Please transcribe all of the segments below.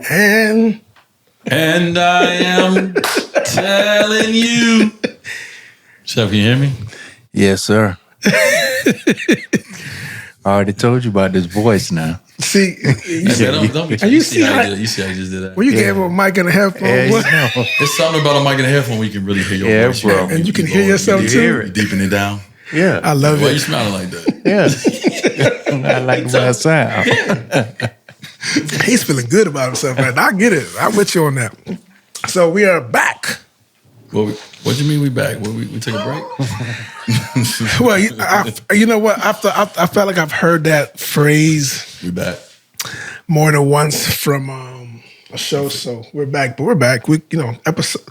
And I am telling you. Chef, can you hear me? Yes, sir. I already told you about this voice now. See, don't be you see how you see how I just did that? When you gave him a mic and a headphone, It's something about a mic and a headphone where you can really hear your voice. Bro. And you can hear yourself too. You're deeping it down. Yeah. I love it. Why you smiling like that? Yeah. I like the way I sound. He's feeling good about himself, man. I get it. I'm with you on that. So we are back. Well, what do you mean we back? We took a break? Well, you know what? I felt like I've heard that phrase. We back more than once from a show. So we're back, but we're back. Episode.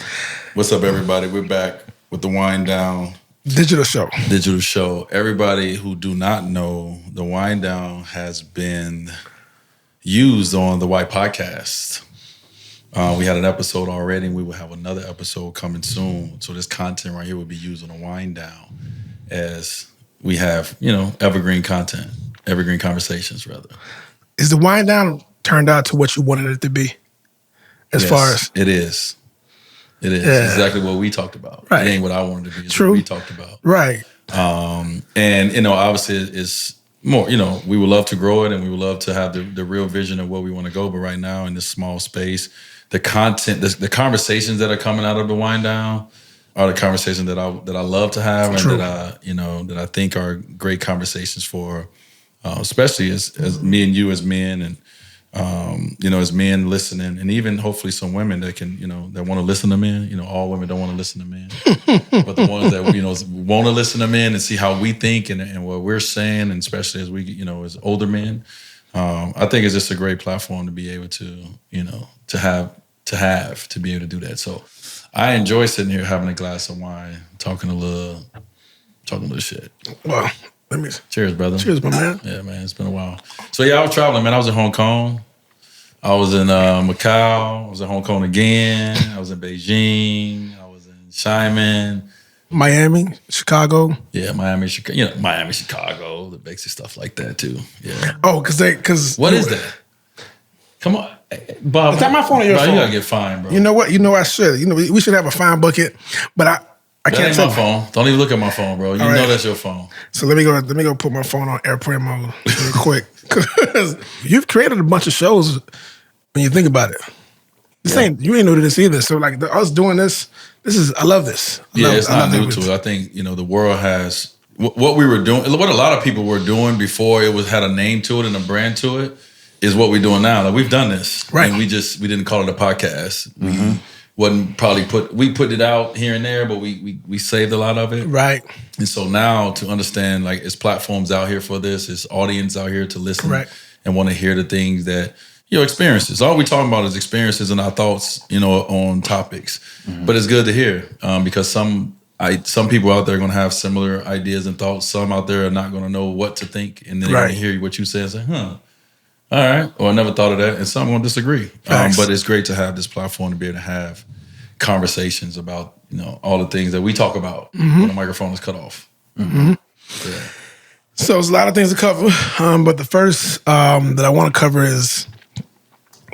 What's up, everybody? We're back with the Wind Down Digital show. Everybody who do not know, the Wind Down has been used on the White Podcast. We had an episode already, and we will have another episode coming soon. So this content right here will be used on the Wind Down, as we have, evergreen content, evergreen conversations, rather. Is the Wind Down turned out to what you wanted it to be? As far as it is. It is exactly what we talked about. Right. It ain't what I wanted to be. It's True. What we talked about. Right. And obviously it's more. We would love to grow it, and we would love to have the real vision of where we want to go. But right now, in this small space, the content, the conversations that are coming out of the Wind Down are the conversations that I love to have, and True. that I think are great conversations for, especially as me and you as men, and as men listening, and even hopefully some women that can, that want to listen to men. All women don't want to listen to men, but the ones that want to listen to men and see how we think and what we're saying, and especially as we, as older men, I think it's just a great platform to be able to, to be able to do that. So I enjoy sitting here having a glass of wine, talking a little shit. Well, cheers, brother. Cheers, my man. Yeah, man, it's been a while. So yeah, I was traveling, man. I was in Hong Kong. I was in Macau. I was in Hong Kong again. I was in Beijing. I was in Xiamen. Miami, Chicago. Yeah, Miami, Chicago. Miami, Chicago. The basic stuff like that too. Yeah. Oh, because what is that? Come on, Bob. Is that my phone or your phone? You gotta get fined, bro. You know what? I should. We should have a fine bucket, but I can't. That ain't my phone. Don't even look at my phone, bro. You know that's your phone. So let me go put my phone on airplane mode real quick, because you've created a bunch of shows. When you think about it, you ain't new to this either. So like us doing this is, I love this. It's not new to it. I think the world has what we were doing. What a lot of people were doing before it had a name to it and a brand to it is what we're doing now. Like we've done this, right? And we didn't call it a podcast. Mm-hmm. We wasn't probably we put it out here and there, but we saved a lot of it, right? And so now to understand, like, it's platforms out here for this, it's audience out here to listen, correct, and want to hear the things that. Experiences. All we're talking about is experiences and our thoughts, on topics. Mm-hmm. But it's good to hear because some people out there are going to have similar ideas and thoughts. Some out there are not going to know what to think, and then they're going to hear what you say and say, all right, or I never thought of that. And some will disagree. But it's great to have this platform to be able to have conversations about, all the things that we talk about when the microphone is cut off. Mm-hmm. Yeah. So there's a lot of things to cover, but the first that I want to cover is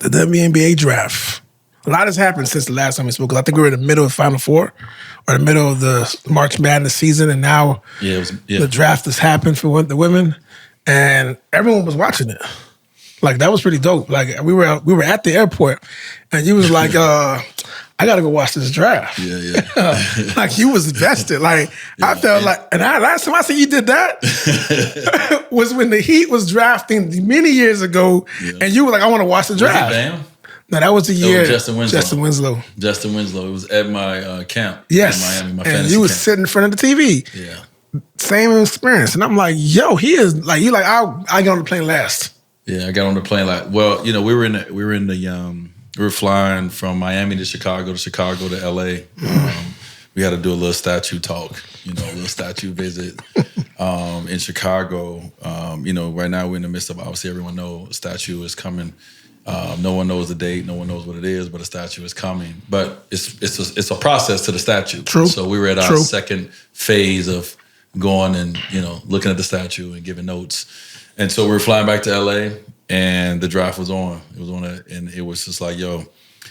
the WNBA Draft. A lot has happened since the last time we spoke. I think we were in the middle of Final Four, or the middle of the March Madness season, and now the draft has happened for the women, and everyone was watching it. Like, that was pretty dope. Like, we were at the airport, and you was like, I gotta go watch this draft. Yeah. Like, you was invested. Like, I felt like, and last time I said you did that was when the Heat was drafting many years ago, and you were like, I want to watch the draft. Was it Bam? No, that was the year. Justin Winslow. Justin Winslow. It was at my camp. Yes. In Miami, my and you was camp. sitting in front of the TV. Yeah. Same experience. And I'm like, yo, he is like, I got on the plane last. Yeah, I got on the plane well, we were flying from Miami to Chicago to LA. We had to do a little statue talk, a little statue visit in Chicago. Right now we're in the midst of, obviously everyone knows a statue is coming. No one knows the date, no one knows what it is, but a statue is coming. But it's a process to the statue. True. So we were at our second phase of going and, looking at the statue and giving notes. And so we were flying back to LA. and the draft was on. It was on, and it was just like, yo,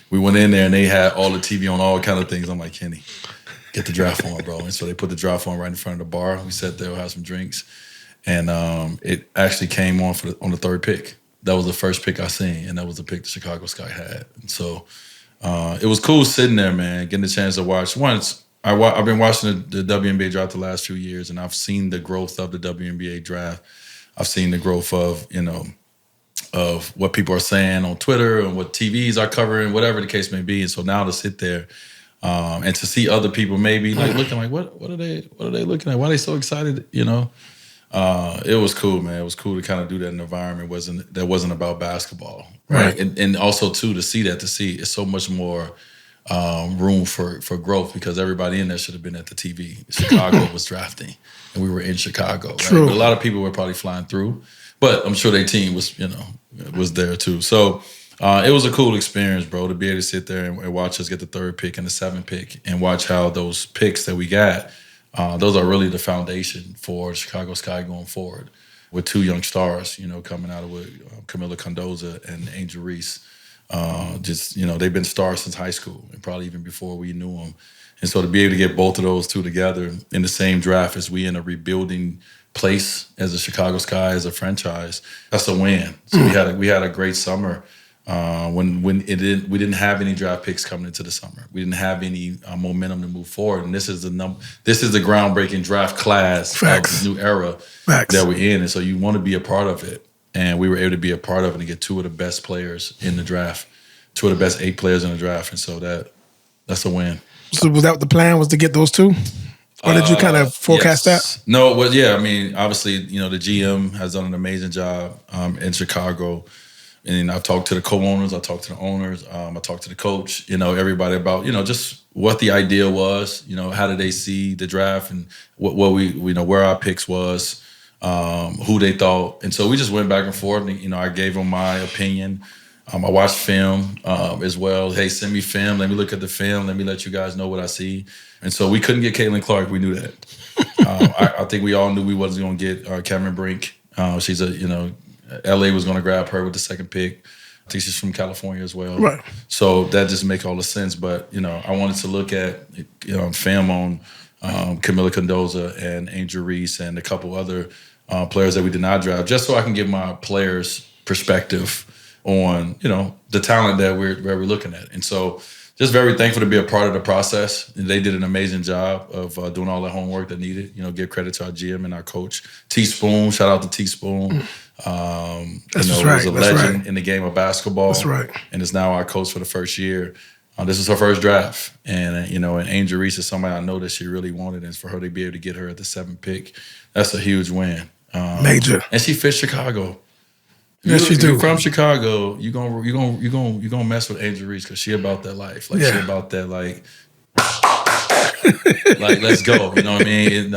we went in there and they had all the TV on, all kind of things. I'm like, Kenny, get the draft on, bro. And so they put the draft on right in front of the bar. We sat there, we had some drinks, and it actually came on on the third pick. That was the first pick I seen, and that was the pick the Chicago Sky had. And so it was cool sitting there, man, getting the chance to watch. Once I've been watching the WNBA draft the last few years, and I've seen the growth of the WNBA draft. I've seen the growth of, of what people are saying on Twitter and what TVs are covering, whatever the case may be. And so now to sit there and to see other people maybe like looking like, what are they looking at? Why are they so excited? It was cool, man. It was cool to kind of do that in an environment that wasn't about basketball, right? And also too to see it's so much more room for growth, because everybody in there should have been at the TV. Chicago was drafting, and we were in Chicago. Right? But a lot of people were probably flying through, but I'm sure their team was there too. So it was a cool experience, bro, to be able to sit there and watch us get the third pick and the seventh pick, and watch how those picks that we got. Those are really the foundation for Chicago Sky going forward, with two young stars, coming out of Camila Condoza and Angel Reese. They've been stars since high school, and probably even before we knew them. And so to be able to get both of those two together in the same draft as we in a rebuilding place as a Chicago Sky, as a franchise, that's a win. So we had a great summer. When we didn't have any draft picks coming into the summer. We didn't have any momentum to move forward, and this is the groundbreaking draft class of this new era that we're in, and so you want to be a part of it. And we were able to be a part of it and get two of the best players in the draft, two of the best 8 players in the draft, and so that's a win. So was that the plan, was to get those two? Or did you kind of forecast that? No, well, yeah. I mean, obviously, the GM has done an amazing job in Chicago. And I've talked to the co-owners, I talked to the owners, I talked to the coach, everybody about, just what the idea was, how did they see the draft, and what where our picks was, who they thought. And so we just went back and forth, and, I gave them my opinion. I watched film as well. Hey, send me film. Let me look at the film. Let me let you guys know what I see. And so we couldn't get Caitlin Clark. We knew that. I think we all knew we wasn't going to get Cameron Brink. She's LA was going to grab her with the second pick. I think she's from California as well. Right. So that just make all the sense. But, I wanted to look at film on Camila Condoza and Angel Reese and a couple other players that we did not draft, just so I can give my players perspective on, the talent that we're looking at. And so just very thankful to be a part of the process. They did an amazing job of doing all the homework that needed. Give credit to our GM and our coach, T Spoon. Shout out to T Spoon. Was a legend in the game of basketball. That's right. And is now our coach for the first year. This is her first draft. And, and Angel Reese is somebody I know that she really wanted. And for her to be able to get her at the 7th pick, that's a huge win. Major. And she fits Chicago. Yes, she do. You're from Chicago. You gonna mess with Angel Reese because she about that life. She about that like let's go. You know what I mean?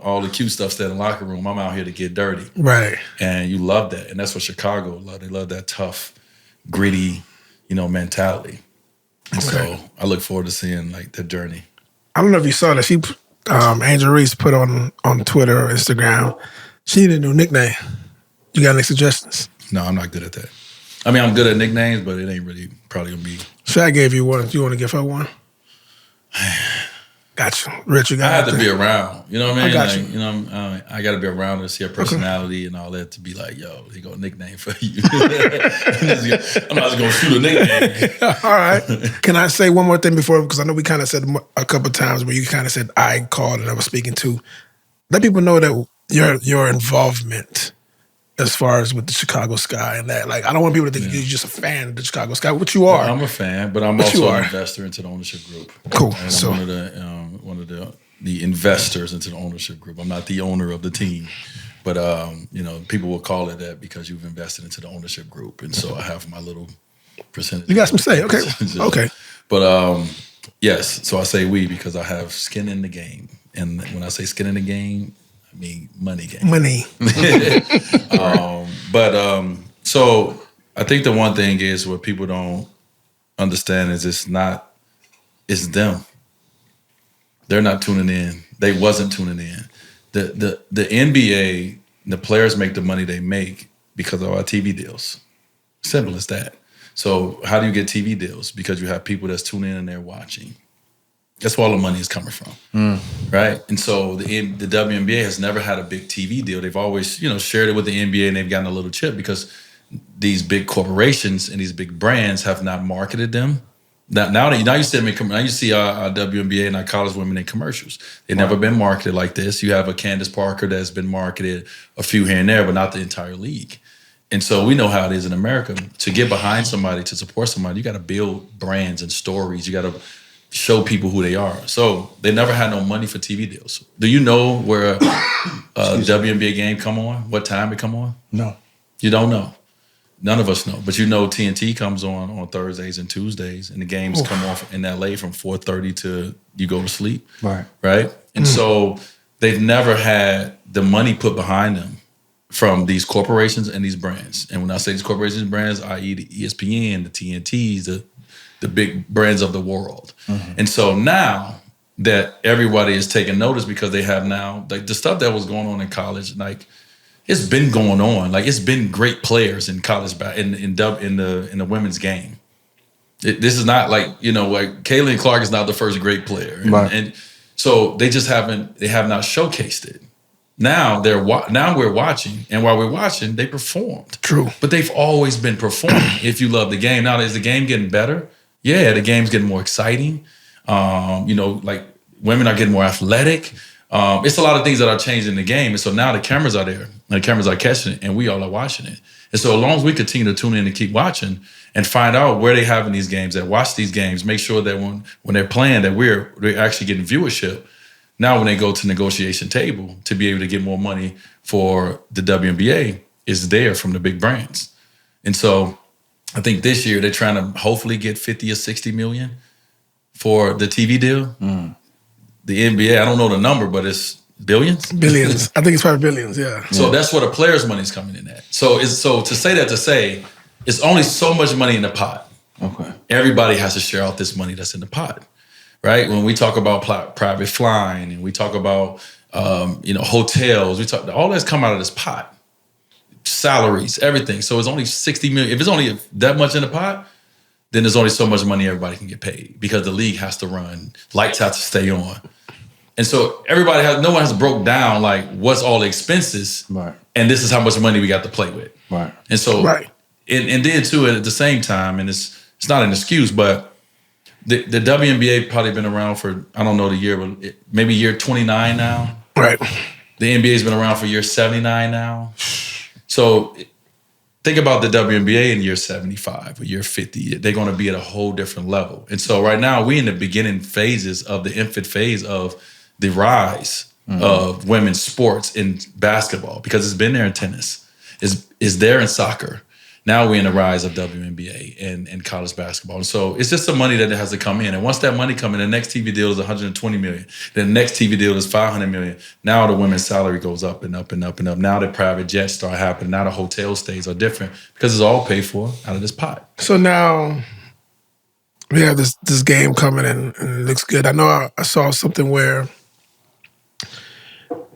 All the cute stuff in the locker room. I'm out here to get dirty. Right. And you love that, and that's what Chicago love. They love that tough, gritty, mentality. And so I look forward to seeing the journey. I don't know if you saw that. She, Angel Reese, put on Twitter or Instagram, she needed a new nickname. You got any suggestions? No, I'm not good at that. I mean, I'm good at nicknames, but it ain't really probably gonna be. Shaq gave you one. Do you want to give her one? Got you. Rich, you got I had to be around. You know what I mean? I got you. I got to be around to see her personality and all that to be like, yo, he got a nickname for you. I'm not just going to shoot a nickname. All right. Can I say one more thing before? Because I know we kind of said a couple of times where you kind of said I called and I was speaking to. Let people know that your involvement as far as with the Chicago Sky and that. I don't want people to think you're just a fan of the Chicago Sky, which you are. Well, I'm a fan, but I'm also an investor into the ownership group. Cool. And I'm one of the investors into the ownership group. I'm not the owner of the team, but people will call it that because you've invested into the ownership group, and so I have my little percentage. You got some say, okay? Okay. But yes, so I say we because I have skin in the game, and when I say skin in the game, I mean money game. Money. So I think the one thing is what people don't understand is it's them. They're not tuning in. They wasn't tuning in. The NBA, the players make the money they make because of our TV deals. Simple as that. So how do you get TV deals? Because you have people that's tuning in and they're watching. That's where all the money is coming from, right? And so the WNBA has never had a big TV deal. They've always, shared it with the NBA, and they've gotten a little chip because these big corporations and these big brands have not marketed them. Now you see them now you see our WNBA and our college women in commercials. They've never been marketed like this. You have a Candace Parker that's been marketed a few here and there, but not the entire league. And so we know how it is in America. To get behind somebody, to support somebody, you got to build brands and stories. You got to show people who they are. So they never had no money for TV deals. Do you know where a WNBA game come on? What time it come on? No. You don't know. None of us know. But TNT comes on Thursdays and Tuesdays, and the games come off in LA from 4:30 to you go to sleep. Right? And so they've never had the money put behind them from these corporations and these brands. And when I say these corporations and brands, i.e. the ESPN, the TNTs, the big brands of the world. And so now that everybody is taking notice because they have now, like the stuff that was going on in college, like it's been going on. Like it's been great players in college in the women's game. This is not like, like Caitlin Clark is not the first great player. And so they have not showcased it. Now we're watching, and while we're watching, they performed. True. But they've always been performing if you love the game. Now, is the game getting better? Yeah, the game's getting more exciting. Like women are getting more athletic. It's a lot of things that are changing the game. And so now the cameras are there, and the cameras are catching it, and we all are watching it. And so as long as we continue to tune in and keep watching and find out where they having these games, that watch these games, make sure that when they're playing that we're actually getting viewership. Now when they go to negotiation table to be able to get more money for the WNBA is there from the big brands. And so I think this year they're trying to hopefully get 50 or 60 million for the TV deal. The NBA, I don't know the number, but it's billions? Billions. I think it's probably billions, yeah. So that's where the players' money's coming in at. So to say it's only so much money in the pot. Okay. Everybody has to share out this money that's in the pot. Right? When we talk about private flying and we talk about, hotels, all that's come out of this pot. Salaries, everything. So it's only 60 million. If it's only that much in the pot, then there's only so much money everybody can get paid because the league has to run. Lights have to stay on. And so no one has broke down like what's all the expenses. Right. And this is how much money we got to play with. Right. And so, and then too, at the same time, and it's not an excuse, but the WNBA probably been around for, I don't know the year, but maybe year 29 now. Right. The NBA's been around for year 79 now. So think about the WNBA in year 75 or year 50. They're going to be at a whole different level. And so right now we in the beginning phases of the infant phase of the rise of women's sports in basketball because it's been there in tennis. It's there in soccer. Now we're in the rise of WNBA and college basketball. And so it's just some money that has to come in. And once that money comes in, the next TV deal is $120 million. Then the next TV deal is $500 million. Now the women's salary goes up and up and up and up. Now the private jets start happening. Now the hotel stays are different because it's all paid for out of this pot. So now we have this game coming in and it looks good. I know I saw something where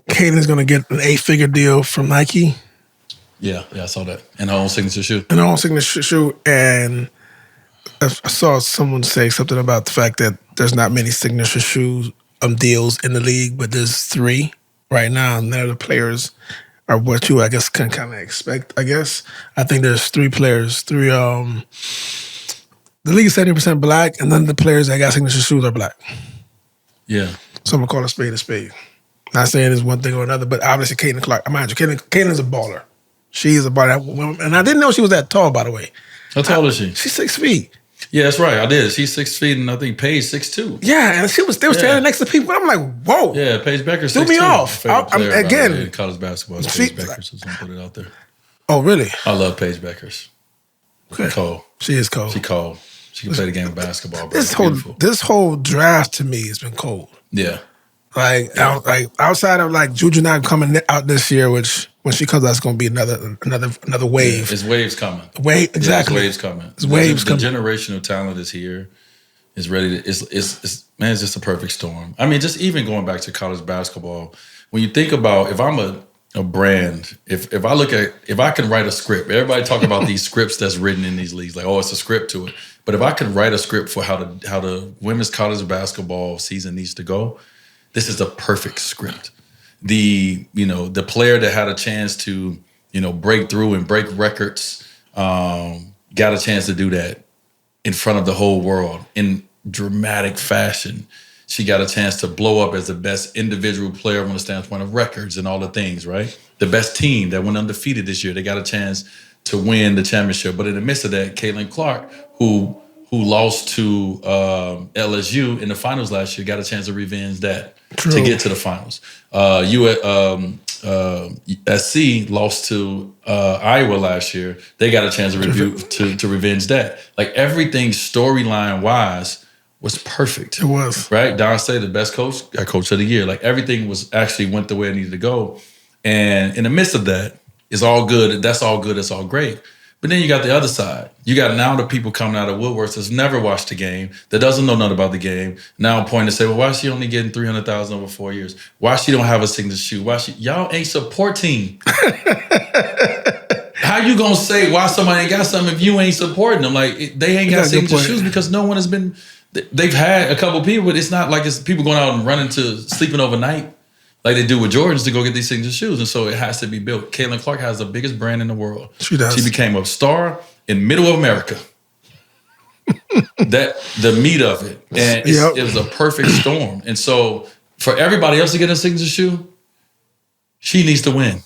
Caden's going to get an 8-figure deal from Nike. Yeah, I saw that. And her own signature shoe. And I saw someone say something about the fact that there's not many signature shoes deals in the league, but there's 3 right now, and none of the players are what you, I guess, can kind of expect, I guess. I think there's 3 players, the league is 70% black, and none of the players that got signature shoes are black. Yeah. So I'm going to call a spade a spade. Not saying it's one thing or another, but obviously Caitlin Clark, mind you, Caitlin's a baller. She is a baller. And I didn't know she was that tall, by the way. How tall is she? She's 6 feet. Yeah, that's right. I did. She's 6 feet, and I think Paige 6'2". Yeah, and she was still standing next to people. I'm like, whoa. Yeah, Paige Becker 6'2". Threw me off. Again, college basketball is Paige Beckers. So I'm put it out there. Oh, really? I love Paige Beckers. Okay. Cold. She is cold. She cold. She can play the game of basketball. This whole draft to me has been cold. Yeah. Like outside of like Juju not coming out this year, which when she comes out, it's going to be another wave. Yeah, it's waves coming. Exactly. Yeah, it's waves coming. It's waves coming. The generational talent is here. Is ready to. It's just a perfect storm. I mean, just even going back to college basketball, when you think about if I'm a brand, if I can write a script, everybody talk about these scripts that's written in these leagues, like, oh, it's a script to it. But if I could write a script for how the women's college basketball season needs to go, this is the perfect script. The player that had a chance to, break through and break records, got a chance to do that in front of the whole world in dramatic fashion. She got a chance to blow up as the best individual player from the standpoint of records and all the things, right? The best team that went undefeated this year, they got a chance to win the championship. But in the midst of that, Caitlin Clark, who lost to LSU in the finals last year, got a chance to revenge that to get to the finals. SC lost to Iowa last year. They got a chance to revenge that. Like everything storyline wise was perfect. It was. Right? Don State, the best coach, got coach of the year. Like everything was actually went the way it needed to go. And in the midst of that, it's all good. That's all good. It's all great. But then you got the other side. You got now the people coming out of woodworks that's never watched the game, that doesn't know nothing about the game. Now pointing to say, well, why is she only getting $300,000 over 4 years? Why she don't have a signature shoe? Y'all ain't supporting. How you gonna say why somebody ain't got something if you ain't supporting them? Like they ain't got signature shoes because no one has been. They've had a couple people, but it's not like it's people going out and running to sleeping overnight like they do with Jordans to go get these signature shoes. And so it has to be built. Caitlin Clark has the biggest brand in the world. She does. She became a star in middle of America. That the meat of it. And it was a perfect storm. And so for everybody else to get a signature shoe, she needs to win.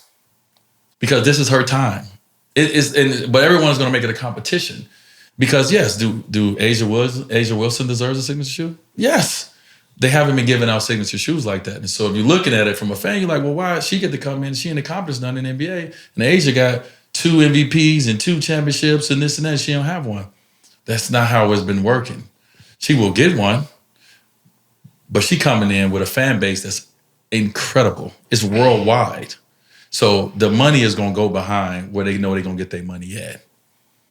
Because this is her time. But everyone's gonna make it a competition. Because yes, do Asia Wilson deserves a signature shoe? Yes. They haven't been giving out signature shoes like that. And so if you're looking at it from a fan, you're like, well, why she get to come in? She ain't accomplished nothing in the NBA. And Asia got 2 MVPs and 2 championships and this and that. She don't have one. That's not how it's been working. She will get one, but she coming in with a fan base that's incredible. It's worldwide. So the money is going to go behind where they know they're going to get their money at.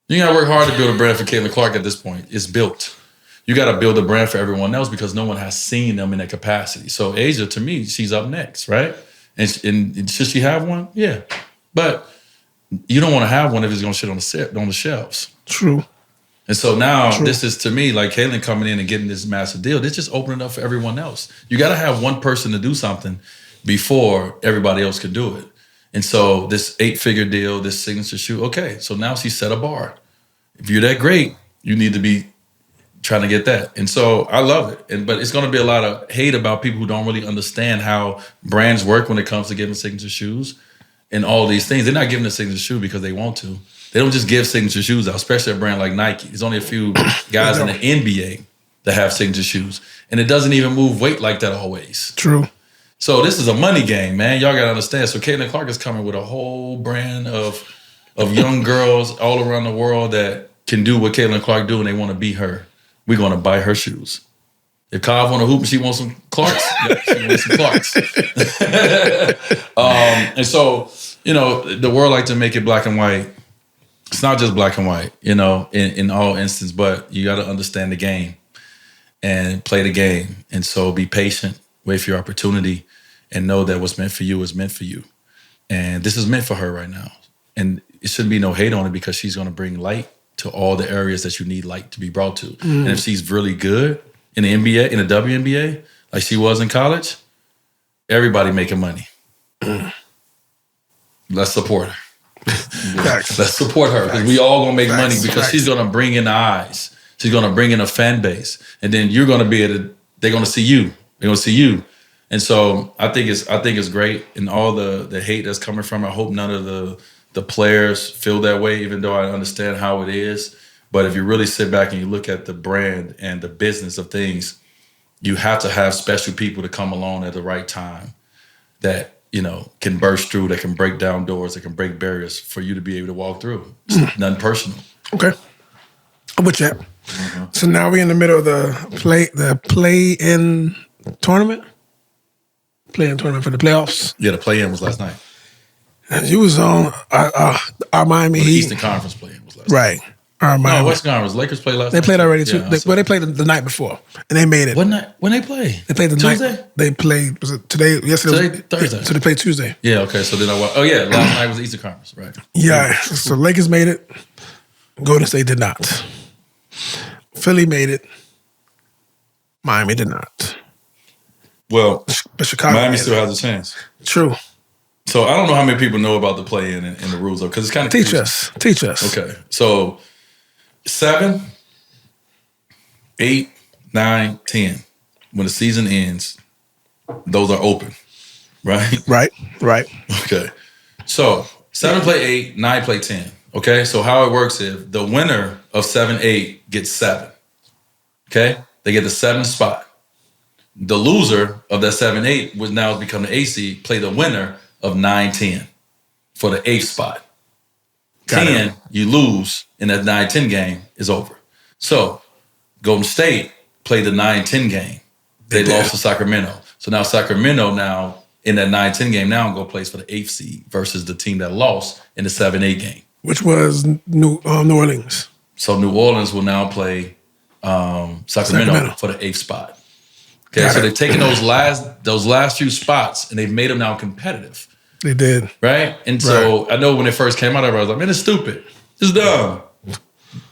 You got to work hard to build a brand for Caitlin Clark at this point. It's built. You got to build a brand for everyone else because no one has seen them in that capacity. So Asia, to me, she's up next, right? And should she have one? Yeah. But you don't want to have one if it's going to shit on the shelves. True. And so now this is, to me, like Caitlin coming in and getting this massive deal. This just opening up for everyone else. You got to have one person to do something before everybody else can do it. And so this 8-figure deal, this signature shoe, okay. So now she set a bar. If you're that great, you need to be trying to get that. And so I love it. But it's going to be a lot of hate about people who don't really understand how brands work when it comes to giving signature shoes and all these things. They're not giving a signature shoe because they want to. They don't just give signature shoes out, especially a brand like Nike. There's only a few guys in the NBA that have signature shoes. And it doesn't even move weight like that always. True. So this is a money game, man. Y'all got to understand. So Caitlin Clark is coming with a whole brand of young girls all around the world that can do what Caitlin Clark do and they want to be her. We're going to buy her shoes. If Kav want to hoop and she wants some Clarks, she wants some Clarks. And so, the world like to make it black and white. It's not just black and white, in all instances, but you got to understand the game and play the game. And so be patient, wait for your opportunity, and know that what's meant for you is meant for you. And this is meant for her right now. And it shouldn't be no hate on it because she's going to bring light to all the areas that you need light to be brought to. And if she's really good in the NBA, in the WNBA, like she was in college, everybody making money. Let's support her. Let's support her because we all gonna make money because she's gonna bring in the eyes. She's gonna bring in a fan base, and then you're gonna be able to. They're gonna see you. They're gonna see you, and so I think it's great. And all the hate that's coming from it, I hope none of the players feel that way. Even though I understand how it is, but if you really sit back and you look at the brand and the business of things, you have to have special people to come along at the right time that can burst through, that can break down doors, that can break barriers for you to be able to walk through. It's nothing personal. Okay. I'm with you. Mm-hmm. So now we're in the middle of the play-in tournament? Play-in tournament for the playoffs? Yeah, the play-in was last night. And you was on our Miami Heat. Heat. Eastern Conference play-in was last night. Right. No, Miami. Western Conference. Lakers played last They night. played already too. Yeah, They played the night before, and they made it. What night? When they play? They played the Tuesday? night. They played. Was it today? Yesterday. Today, Thursday. So they played Tuesday. Yeah, okay. So then last night was the Eastern Conference, right? Yeah. So Lakers made it. Golden State did not. Philly made it. Miami did not. Well, But Chicago. Miami still has a chance. True. So I don't know how many people know about the play-in and the rules of because it's kind of Teach us. Okay, so 7, 8, 9, 10. When the season ends, those are open, right? Right. Okay. So 7 play 8, 9 play 10. Okay. So how it works is the winner of 7, 8 gets 7. Okay. They get the 7th spot. The loser of that 7, 8, which now has become the AC, play the winner of 9, 10 for the 8th spot. 10, you lose in that 9-10 game is over. So Golden State played the 9-10 game. They lost to Sacramento. So now Sacramento in that 9-10 game now go place for the 8th seed versus the team that lost in the 7-8 game. Which was New Orleans. So New Orleans will now play Sacramento for the 8th spot. Okay, so they've taken those last few spots and they've made them now competitive. They did. Right? And so I know when it first came out, everybody was like, man, it's stupid. It's dumb.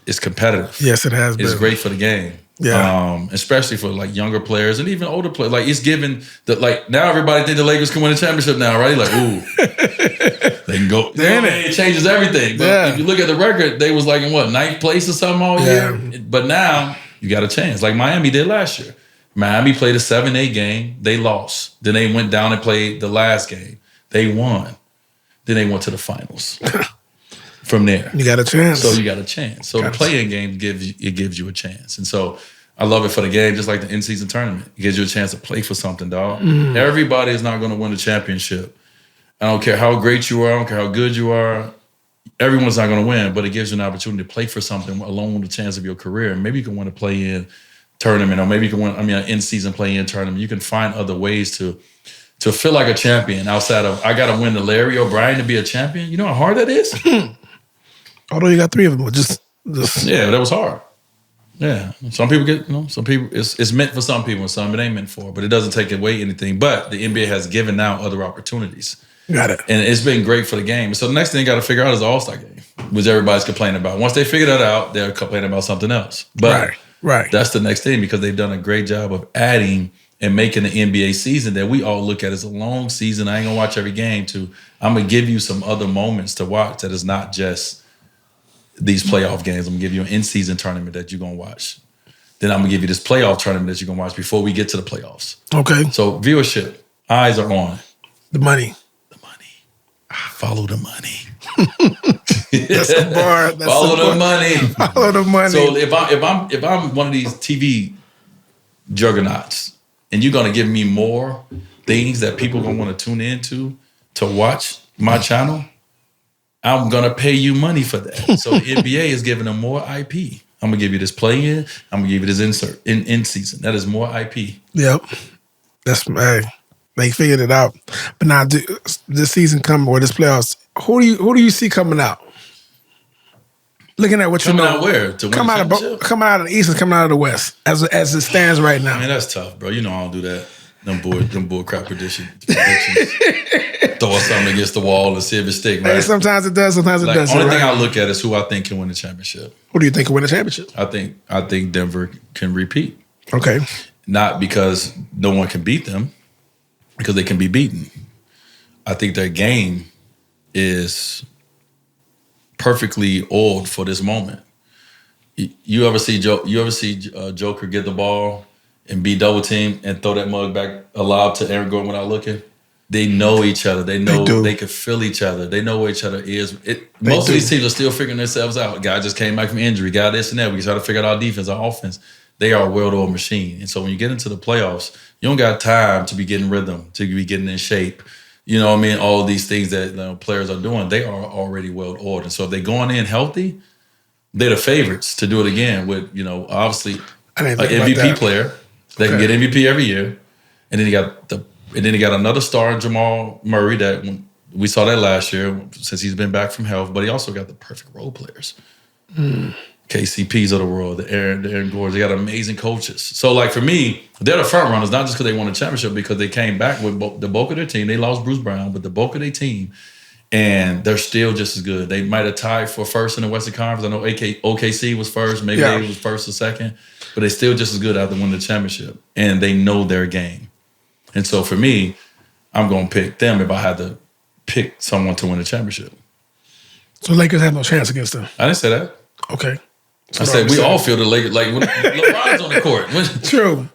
It's competitive. Yes, it has been. It's great for the game. Yeah. Especially for like younger players and even older players. Like it's given now everybody think the Lakers can win a championship now, right? Like, ooh. They can go. It changes everything. But if you look at the record, they was like in 9th place or something all year. But now you got a chance. Like Miami did last year. Miami played a 7-8 game. They lost. Then they went down and played the last game. They won. Then they went to the finals. From there. You got a chance. So you got a chance. So the play-in game gives you a chance. And so I love it for the game, just like the in-season tournament. It gives you a chance to play for something, dog. Everybody is not going to win the championship. I don't care how great you are. I don't care how good you are. Everyone's not going to win, but it gives you an opportunity to play for something along with the chance of your career. And maybe you can win a play-in tournament, or maybe you can win, an in-season play-in tournament. You can find other ways to feel like a champion outside of, I got to win the Larry O'Brien to be a champion. You know how hard that is? Although you got 3 of them, just yeah, that was hard. Yeah, some people get, some people, it's meant for some people and some it ain't meant for, but it doesn't take away anything. But the NBA has given now other opportunities. Got it. And it's been great for the game. So the next thing you got to figure out is the All-Star game, which everybody's complaining about. Once they figure that out, they're complaining about something else. But right. That's the next thing because they've done a great job of adding and making the NBA season that we all look at as a long season. I ain't gonna watch every game. I'm gonna give you some other moments to watch that is not just these playoff games. I'm gonna give you an in-season tournament that you're gonna watch. Then I'm gonna give you this playoff tournament that you're gonna watch before we get to the playoffs. Okay. So viewership, eyes are on the money. Follow the money. That's a bar. Follow the money. Follow the money. So if I'm one of these TV juggernauts, and you're gonna give me more things that people gonna want to tune into to watch my channel, I'm gonna pay you money for that. So the NBA is giving them more IP. I'm gonna give you this play-in. I'm gonna give you this insert in season. That is more IP. Yep. They figured it out. But now this season coming or this playoffs, who do you see coming out? Looking at what coming out where to coming out of the East and coming out of the West as it stands right now. Man, that's tough, bro. You know I don't do that. Them bull crap predictions. Throw something against the wall and see if it stick. Right? Hey, sometimes it does. Sometimes it doesn't. The only thing I look at is who I think can win the championship. Who do you think can win the championship? I think Denver can repeat. Okay. Not because no one can beat them, because they can be beaten. I think their game is perfectly oiled for this moment. You ever see Joker get the ball and be double teamed and throw that mug back alive to Aaron Gordon without looking? They know each other. They know they can feel each other. They know where each other is. Most of these teams are still figuring themselves out. Guy just came back from injury. Guy this and that. We try to figure out our defense, our offense. They are a well-oiled machine. And so when you get into the playoffs, you don't got time to be getting rhythm, to be getting in shape. You know what I mean? All of these things that players are doing, they are already well-oiled. And so if they're going in healthy, they're the favorites to do it again with, obviously an MVP player. They can get MVP every year. And then you got another star in Jamal Murray that we saw that last year since he's been back from health, but he also got the perfect role players. KCPs of the world, the Aaron Gores. They got amazing coaches. So, like, for me, they're the front runners, not just because they won a championship, because they came back with the bulk of their team. They lost Bruce Brown, but the bulk of their team, and they're still just as good. They might have tied for first in the Western Conference. I know OKC was first, maybe they was first or second, but they still just as good after winning the championship, and they know their game. And so, for me, I'm going to pick them if I had to pick someone to win a championship. So Lakers have no chance against them? I didn't say that. Okay. I said we all feel the Lakers. Like when LeBron's on the court. True.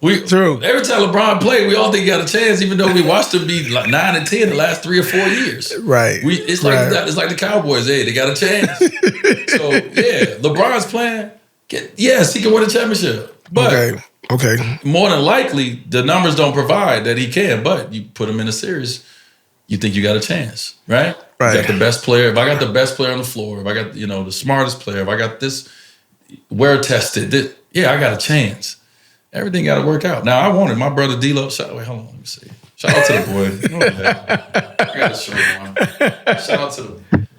Every time LeBron played, we all think he got a chance, even though we watched him be like 9 and 10 the last 3 or 4 years. Right. It's like the Cowboys. Hey, they got a chance. So yeah, LeBron's playing. Yes, he can win a championship. But okay. More than likely, the numbers don't provide that he can. But you put him in a series, you think you got a chance, right? Right. You got the best player. If I got the best player on the floor, if I got the smartest player, if I got this. Wear tested. I got a chance. Everything got to work out. Now, I wanted my brother D-Lo. Hold on, let me see. Shout out to the boy. I got to show him.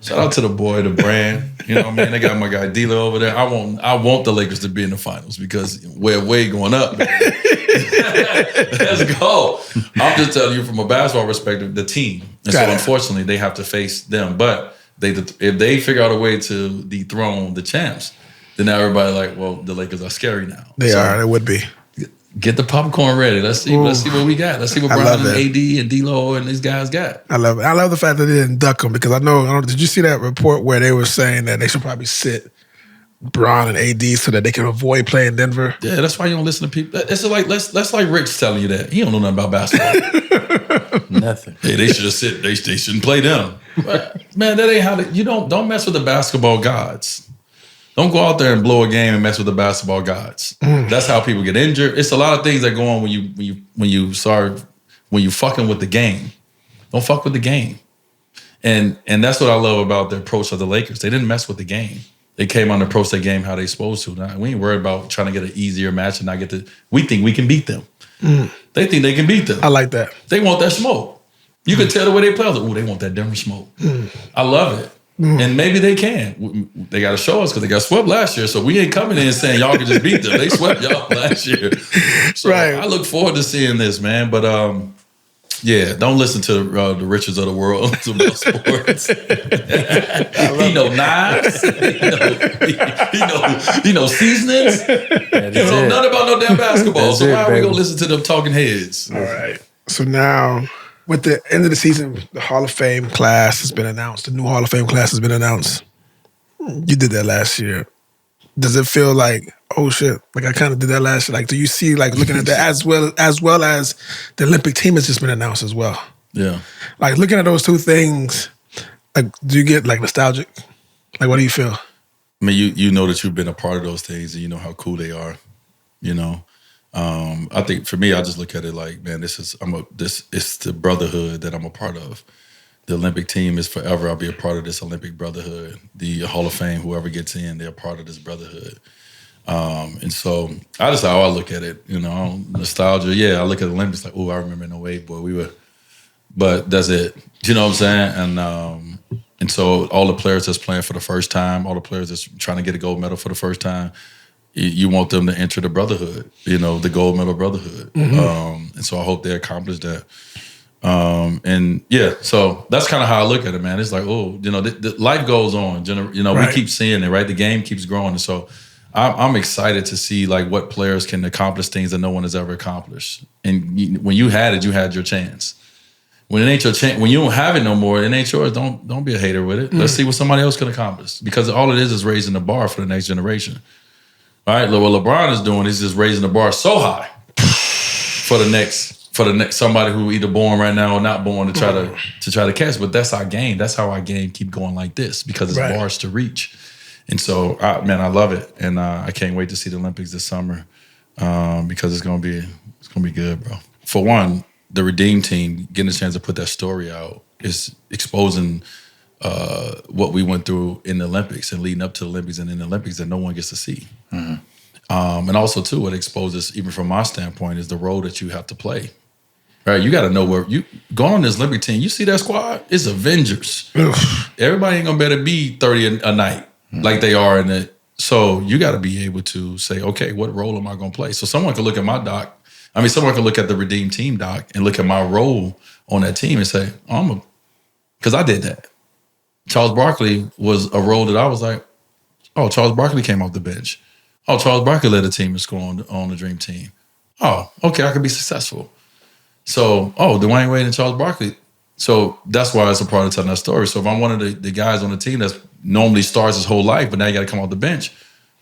Shout out to the boy, the brand. You know what I mean? They got my guy D-Lo over there. I want the Lakers to be in the finals because we're way going up. Let's go. I'm just telling you from a basketball perspective, the team. And so, unfortunately, they have to face them. But if they figure out a way to dethrone the champs, then now everybody like, well, the Lakers are scary now. They are. They would be. Get the popcorn ready. Let's see what we got. Let's see what Brown and AD and D-Lo and these guys got. I love it. I love the fact that they didn't duck them because I know. Did you see that report where they were saying that they should probably sit Brown and AD so that they can avoid playing Denver? Yeah, that's why you don't listen to people. It's like that's like Rick's telling you that he don't know nothing about basketball. Nothing. Hey, they should have sit. They shouldn't play them. But, man, that ain't how. You don't mess with the basketball gods. Don't go out there and blow a game and mess with the basketball gods. That's how people get injured. It's a lot of things that go on when you fucking with the game. Don't fuck with the game. And that's what I love about the approach of the Lakers. They didn't mess with the game. They came on to approach their game how they supposed to. Now, we ain't worried about trying to get an easier match and not get the. We think we can beat them. They think they can beat them. I like that. They want that smoke. You can tell the way they play. Like, they want that Denver smoke. I love it. And maybe they can. They got to show us because they got swept last year. So we ain't coming in saying y'all can just beat them. They swept y'all last year. So I look forward to seeing this, man. But don't listen to the Richards of the world about sports. He know knives. He know seasonings. He know nothing about no damn basketball. So why are we gonna listen to them talking heads? All right. So now, with the end of the season, the Hall of Fame class has been announced. The new Hall of Fame class has been announced. You did that last year. Does it feel like, oh shit, like I kind of did that last year? Like, do you see, like, looking at that as well as the Olympic team has just been announced as well? Yeah. Like, looking at those two things, like, do you get, like, nostalgic? Like, what do you feel? I mean, you know that you've been a part of those things and you know how cool they are, you know? I think for me, I just look at it like, man, it's the brotherhood that I'm a part of. The Olympic team is forever. I'll be a part of this Olympic brotherhood. The Hall of Fame, whoever gets in, they're a part of this brotherhood. And so that's how I look at it. You know, nostalgia. Yeah, I look at the Olympics like, oh, I remember in 08, boy, but that's it. You know what I'm saying? And so all the players that's playing for the first time, all the players that's trying to get a gold medal for the first time, you want them to enter the brotherhood, you know, the gold medal brotherhood. And so I hope they accomplish that. And yeah, so that's kind of how I look at it, man. It's like, oh, you know, the life goes on. You know, we keep seeing it, right? The game keeps growing. And so I'm excited to see like what players can accomplish things that no one has ever accomplished. And when you had it, you had your chance. When it ain't your chance, when you don't have it no more, it ain't yours. Don't be a hater with it. Let's see what somebody else can accomplish, because all it is raising the bar for the next generation. All right, what LeBron is doing is just raising the bar so high for the next somebody who either born right now or not born to try to catch. But that's our game. That's how our game keep going like this, because it's bars to reach. And so, man, I love it, and I can't wait to see the Olympics this summer because it's gonna be good, bro. For one, the Redeem team getting a chance to put that story out is exposing what we went through in the Olympics and leading up to the Olympics and in the Olympics that no one gets to see. And also, too, what exposes, even from my standpoint, is the role that you have to play. Right? You got to know where you go on this Olympic team. You see that squad? It's Avengers. Everybody ain't gonna better be 30 a night like they are in the So you got to be able to say, okay, what role am I going to play? So someone could look at my doc. I mean, someone could look at the Redeem Team doc and look at my role on that team and say, oh, because I did that. Charles Barkley was a role that I was like, oh, Charles Barkley came off the bench. Oh, Charles Barkley led a team to score on the Dream Team. Oh, okay, I could be successful. So, Dwyane Wade and Charles Barkley. So that's why it's a part of telling that story. So if I'm one of the guys on the team that's normally starts his whole life, but now you got to come off the bench,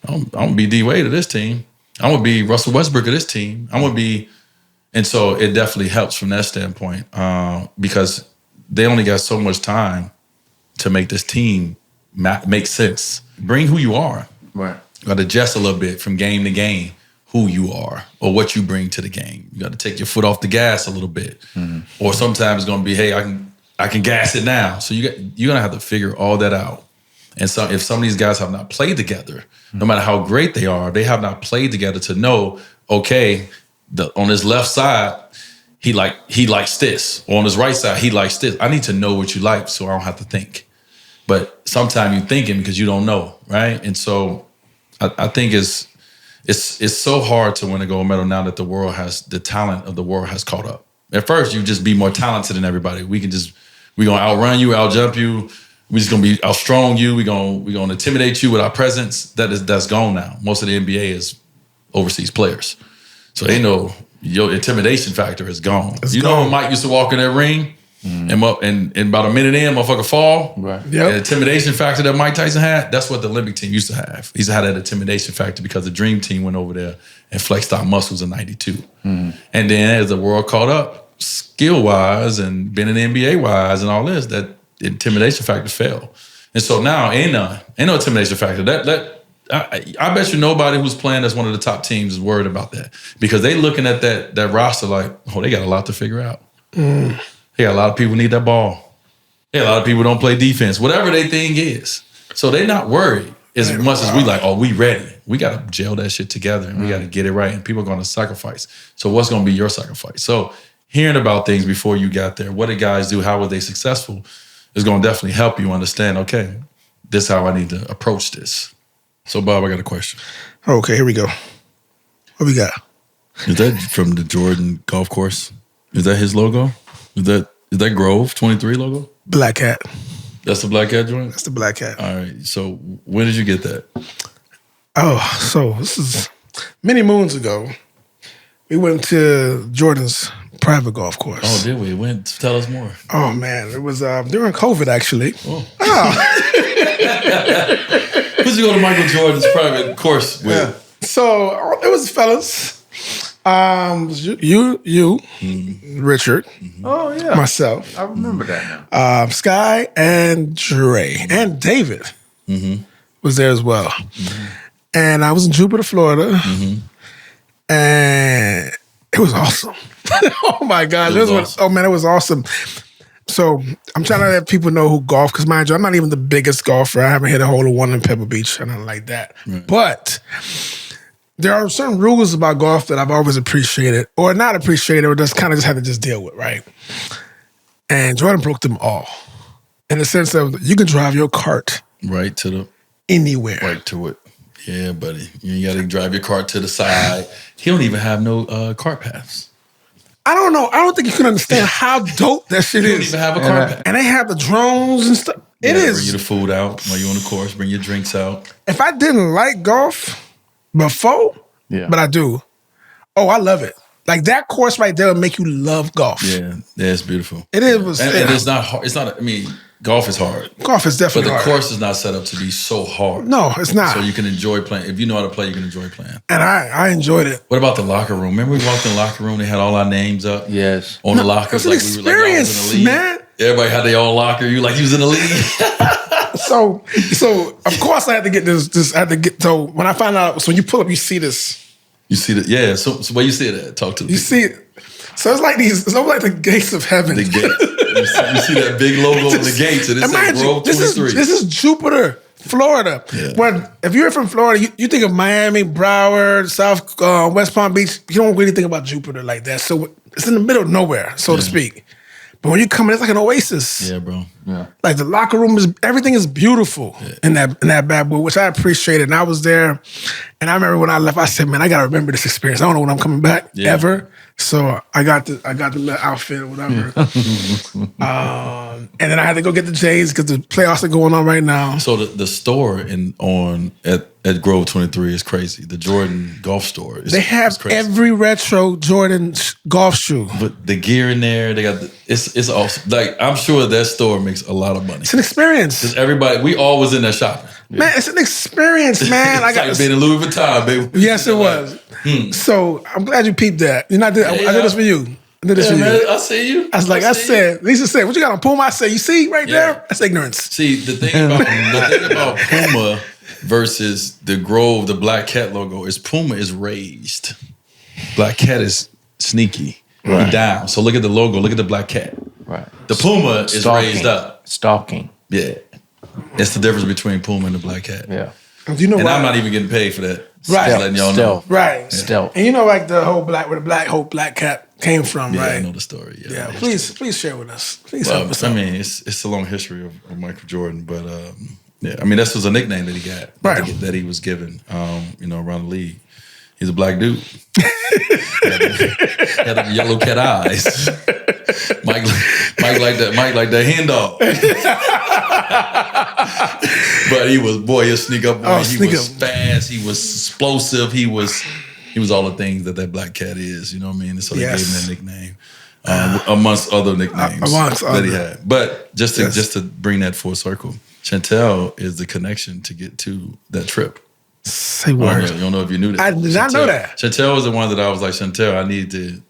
I'm going to be D Wade of this team. I'm going to be Russell Westbrook of this team. I'm going to be, and so it definitely helps from that standpoint because they only got so much time to make this team make sense. Bring who you are. Right. You got to adjust a little bit from game to game who you are or what you bring to the game. You got to take your foot off the gas a little bit. Mm-hmm. Or sometimes it's going to be, hey, I can gas it now. So you're going to have to figure all that out. And so if some of these guys have not played together, no matter how great they are, they have not played together to know, okay, on his left side, he likes this. Or on his right side, he likes this. I need to know what you like so I don't have to think. But sometimes you're thinking because you don't know, right? And so I think it's so hard to win a gold medal now that the talent of the world has caught up. At first, you just be more talented than everybody. We're gonna outrun you, outjump you. We're just gonna be outstrong you. We're gonna intimidate you with our presence. That's gone now. Most of the NBA is overseas players, so they know your intimidation factor is gone. Know when Mike used to walk in that ring. Mm. And about a minute in, motherfucker fall. Right. Yep. The intimidation factor that Mike Tyson had, that's what the Olympic team used to have. He used to have that intimidation factor because the Dream Team went over there and flexed our muscles in 92. Mm. And then as the world caught up, skill-wise and being an NBA-wise and all this, that intimidation factor fell. And so now ain't no intimidation factor. I bet you nobody who's playing as one of the top teams is worried about that because they looking at that roster like, oh, they got a lot to figure out. Mm. Yeah, a lot of people need that ball. Yeah, a lot of people don't play defense, whatever their thing is. So they're not worried as much as we like, oh, we ready. We got to gel that shit together and we got to get it right. And people are going to sacrifice. So what's going to be your sacrifice? So hearing about things before you got there, what did guys do? How were they successful? Is going to definitely help you understand, okay, this is how I need to approach this. So, Bob, I got a question. Okay, here we go. What we got? Is that from the Jordan golf course? Is that his logo? Is that Grove 23 logo? Black Hat. That's the Black Hat joint? That's the Black Hat. All right. So when did you get that? Oh, so this is many moons ago. We went to Jordan's private golf course. Oh, did we? Tell us more. Oh, man. It was during COVID, actually. Oh. Who'd you go to Michael Jordan's private course with? Yeah. So it was fellas. You, Richard. Mm-hmm. Oh yeah, myself. I remember that now. Sky and Dre and David was there as well. Mm-hmm. And I was in Jupiter, Florida, and it was awesome. Oh my gosh, it was awesome. So I'm trying to let people know who golf, because mind you, I'm not even the biggest golfer. I haven't hit a hole in one in Pebble Beach or nothing like that. Right. But there are certain rules about golf that I've always appreciated, or not appreciated, or just kind of just had to just deal with, right? And Jordan broke them all. In the sense of you can drive your cart right to the anywhere. Right to it. Yeah, buddy. You got to drive your cart to the side. He don't even have no cart paths. I don't know. I don't think you can understand how dope that shit is. You don't even have a cart path. And they have the drones and stuff. It is. Bring your food out while you're on the course. Bring your drinks out. If I didn't like golf before, but I do. Oh, I love it. Like that course right there will make you love golf. Yeah, it's beautiful. It is. And it's not hard. It's not, I mean, golf is hard. Golf is definitely hard. But the course is not set up to be so hard. No, it's not. So you can enjoy playing. If you know how to play, you can enjoy playing. And I enjoyed it. What about the locker room? Remember we walked in the locker room, they had all our names up? Yes. On the lockers. It's an experience, we were like, man. Everybody had their own locker. You like you was in the league. So of course I had to get this. I had to get, so when I found out, so when you pull up, you see this. You see that? Yeah. So where you see it at? Talk to the You people. see it. So it's like it's like the gates of heaven. The gate. You see that big logo on the gates, and it says Grove 23. This is Jupiter, Florida. Yeah. When if you're from Florida, you think of Miami, Broward, South West Palm Beach. You don't really think about Jupiter like that. So it's in the middle of nowhere, so to speak. But when you come in, it's like an oasis. Yeah, bro. Yeah. Like the locker room everything is beautiful in that bad boy, which I appreciated. And I was there, and I remember when I left, I said, "Man, I gotta remember this experience. I don't know when I'm coming back ever." So I got the outfit or whatever, and then I had to go get the J's because the playoffs are going on right now. So the store at Grove 23 is crazy. The Jordan golf store is, they have every retro Jordan golf shoe. But the gear in there, they got it's awesome. Like I'm sure that store makes a lot of money. It's an experience. Because everybody, we all was in there shopping. Man, it's an experience, man. I got being in Louis Vuitton, baby. Yes, it was. So I'm glad you peeped that. I did this for you. I did this for you. Man, I see you. I was like, Lisa said, "What you got on Puma?" I said, "You see right there? That's ignorance." See, the thing about Puma versus the Grove, the Black Cat logo is Puma is raised. Black Cat is sneaky. Right. Down. So look at the logo. Look at the Black Cat. Right. The Puma is raised up. Stalking. Yeah. It's the difference between Puma and the Black Cat. Yeah. You know, and I'm not even getting paid for that. Right. Just letting y'all know. Right. Stealth. And you know, like the whole where the whole Black Cat came from, yeah, right? I know the story. Yeah. Please share with us. Please well, help us. I mean, it's a long history of Michael Jordan, but yeah, I mean, this was a nickname that he got, that he was given, around the league. He's a black dude. had them yellow cat eyes. Mike like that hen dog. But he was sneak up boy. He was fast. He was explosive. He was all the things that Black Cat is. You know what I mean? And so they gave him that nickname, amongst other nicknames that he had. But just to bring that full circle, Chantel is the connection to get to that trip. Say words. You don't know if you knew that. I did not know that. Chantel was the one that I was like, Chantel, I need to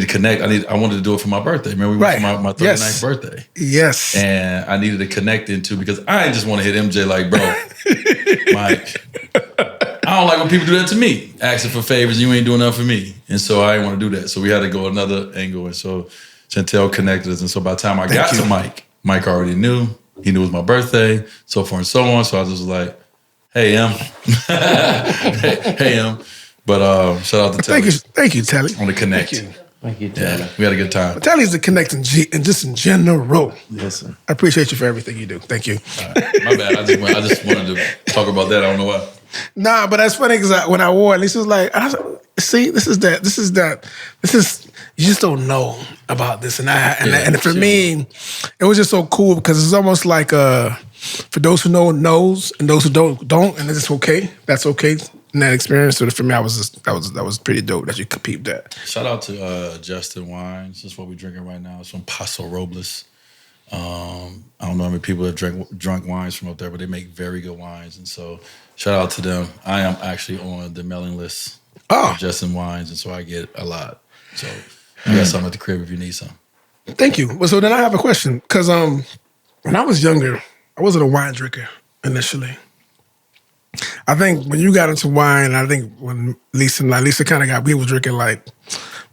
connect. I wanted to do it for my birthday. Remember we went for my 39th birthday. Yes. And I needed to connect into because I didn't just want to hit MJ like, bro, Mike, I don't like when people do that to me. Asking for favors, you ain't doing nothing for me. And so I didn't want to do that. So we had to go another angle. And so Chantel connected us. And so by the time I got to Mike already knew. He knew it was my birthday, so forth and so on. So I was just like, hey, hey, But shout out to Telly. Thank you, Telly. On the connect. Thank you, Telly. Yeah, we had a good time. Telly's the connect and just in general. Listen. I appreciate you for everything you do. Thank you. My bad. I just wanted to talk about that. I don't know why. Nah, but that's funny because when I wore it, Lisa was like, see, this is you just don't know about this. And for me, it was just so cool because it's almost like for those who know, knows, and those who don't, and it's okay. That's okay in that experience. So for me, that was pretty dope that you could peep that. Shout out to Justin Wines. That's what we're drinking right now. It's from Paso Robles. I don't know how many people have drunk wines from up there, but they make very good wines. And so shout out to them. I am actually on the mailing list of Justin Wines, and so I get a lot. So I got some at the crib if you need some. Thank you. Well, so then I have a question. Because when I was younger, I wasn't a wine drinker initially. I think when you got into wine, I think when Lisa kind of we was drinking like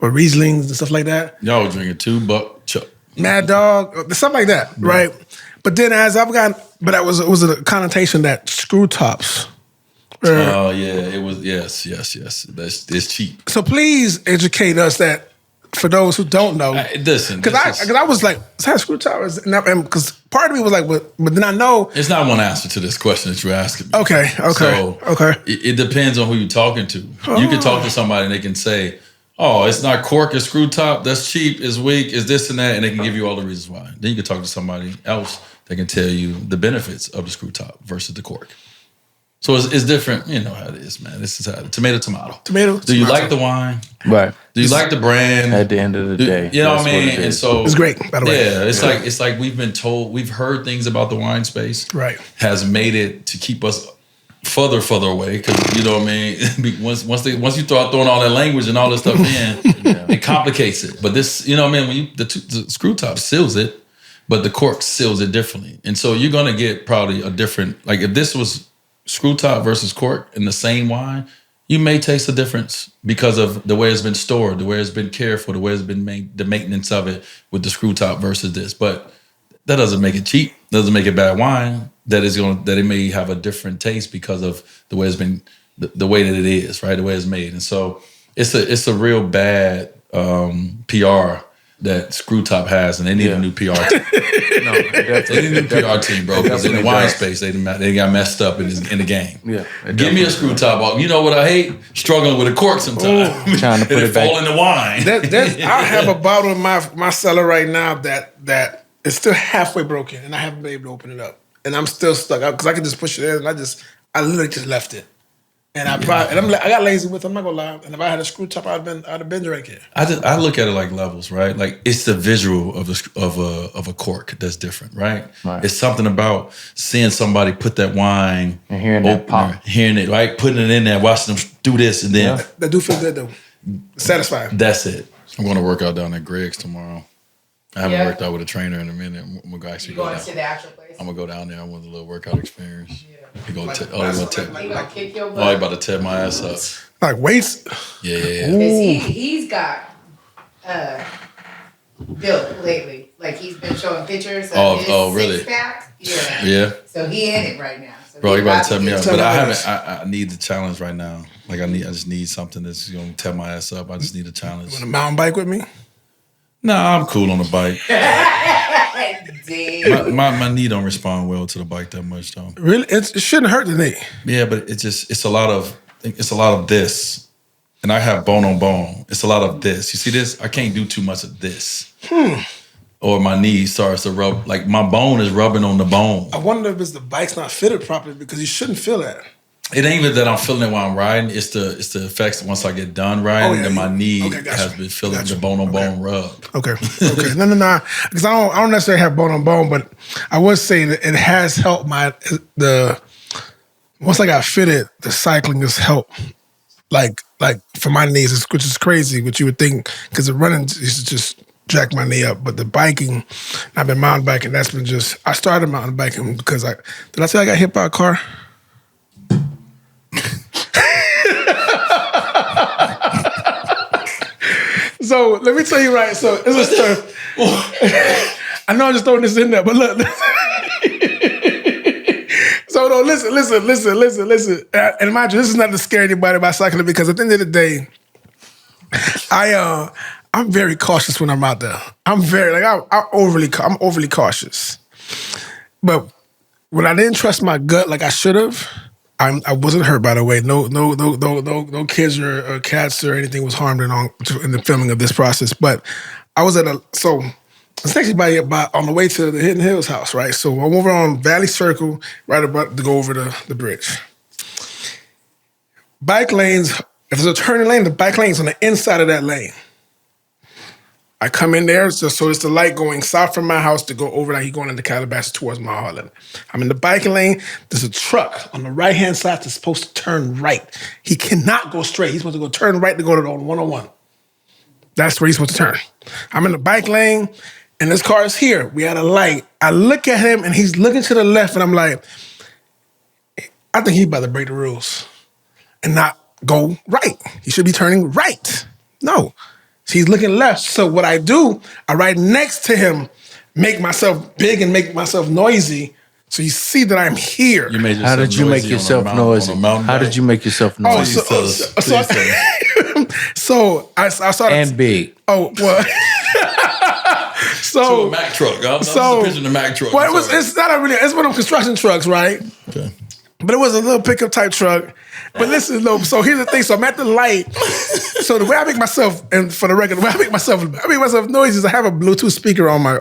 Rieslings and stuff like that. Y'all were drinking $2 Chuck. Mad Dog, stuff like that, right? But then as I've gotten, it was a connotation that screw tops. Oh yeah, it was. Yes. It's cheap. So please educate us that for those who don't know. Listen, because I was like, is that screw top? Because part of me was like, but then I know it's not one answer to this question that you're asking me. Okay. So it depends on who you're talking to. You can talk to somebody and they can say, oh, it's not cork, it's screw top, that's cheap, it's weak, it's this and that, and they can give you all the reasons why. Then you can talk to somebody else that can tell you the benefits of the screw top versus the cork. So it's different. You know how it is, man. This is how tomato. Do you like the wine? Right. Do you like the brand? At the end of the day. You know what I mean? And so it's great, by the way. Yeah, it's like we've been told, we've heard things about the wine space. Right. Has made it to keep us further away, because you know what I mean. Once you start throwing all that language and all this stuff in, it complicates it. But this, you know what I mean. When the screw top seals it, but the cork seals it differently, and so you're gonna get probably a different. Like if this was screw top versus cork in the same wine, you may taste a difference because of the way it's been stored, the way it's been cared for, the way it's been made, the maintenance of it with the screw top versus this. But that doesn't make it cheap. Doesn't make it bad wine. That it may have a different taste because of the way it's been, the way that it is, right? The way it's made. And so it's a real bad PR that Screw Top has, and they need a new PR team. No, They need a new PR team, bro. Because in the wine space, they got messed up in the game. Yeah, give me a Screw Top bottle. You know what I hate? Struggling with a cork sometimes. Trying to put it back. Fall in the wine. I have a bottle in my cellar right now that is still halfway broken, and I haven't been able to open it up, and I'm still stuck because I can just push it in, and I literally just left it. And I got lazy with it, I'm not gonna lie. And if I had a Screw Top, I'd have been drinking. I look at it like levels, right? Like it's the visual of a cork that's different, right? It's something about seeing somebody put that wine and hearing that pop, hearing it, right? Putting it in there, watching them do this, and then that do feel good though. Satisfying. That's it. I'm going to work out down at Greg's tomorrow. I haven't worked out with a trainer in a minute. I'm gonna actually go down. To the actual place? I'm gonna go down there. I want a little workout experience. He gonna kick your butt. Oh, he about to tear my ass up. Like weights? Yeah. Because he's got built lately. Like he's been showing pictures of his really? six-pack. Yeah. So he in it right now. So bro, he about to tear me up. But I need the challenge right now. Like I just need something that's gonna tear my ass up. I just need a challenge. You want a mountain bike with me? Nah, I'm cool on the bike. Damn. My knee don't respond well to the bike that much though. Really? It shouldn't hurt the knee. Yeah, but it's a lot of this. And I have bone on bone. It's a lot of this. You see this? I can't do too much of this. Or my knee starts to rub, like my bone is rubbing on the bone. I wonder if it's the bike's not fitted properly because you shouldn't feel that. It ain't even that I'm feeling it while I'm riding. It's the effects once I get done riding and my knee has been feeling the bone on bone rub. Okay. No. Because I don't necessarily have bone on bone, but I would say that it has helped once I got fitted, the cycling has helped. Like for my knees, which is crazy, what you would think, because the running used to just jack my knee up. But the biking, I've been mountain biking, that's been just, I started mountain biking because did I say I got hit by a car? So let me tell you right. So it's a story. I know I'm just throwing this in there, but look. So no, listen. And mind you, this is not to scare anybody about cycling because at the end of the day, I'm very cautious when I'm out there. I'm overly cautious. But when I didn't trust my gut like I should have, I wasn't hurt, by the way. No kids or cats or anything was harmed in the filming of this process. But I was it's actually on the way to the Hidden Hills house, right? So I'm over on Valley Circle, right about to go over the bridge. Bike lanes, if there's a turning lane, the bike lane's on the inside of that lane. I come in there, so it's the light going south from my house to go over there. He's going into Calabasas towards Mount Harlan. I'm in the biking lane. There's a truck on the right-hand side that's supposed to turn right. He cannot go straight. He's supposed to go turn right to go to the 101. That's where he's supposed to turn. I'm in the bike lane, and this car is here. We had a light. I look at him, and he's looking to the left, and I'm like, I think he's about to break the rules and not go right. He should be turning right. No. He's looking left. So what I do, I ride next to him, make myself big and make myself noisy. So you see that I'm here. How did you make yourself noisy? How did you make yourself noisy? So I started. And big. Oh, well. So a Mack truck. I'm picturing the Mack truck. Well, it's one of them construction trucks, right? Okay. But it was a little pickup type truck. But listen, though, so here's the thing. So I'm at the light. So the way I make myself, and for the record, the way I make myself noise is I have a Bluetooth speaker on my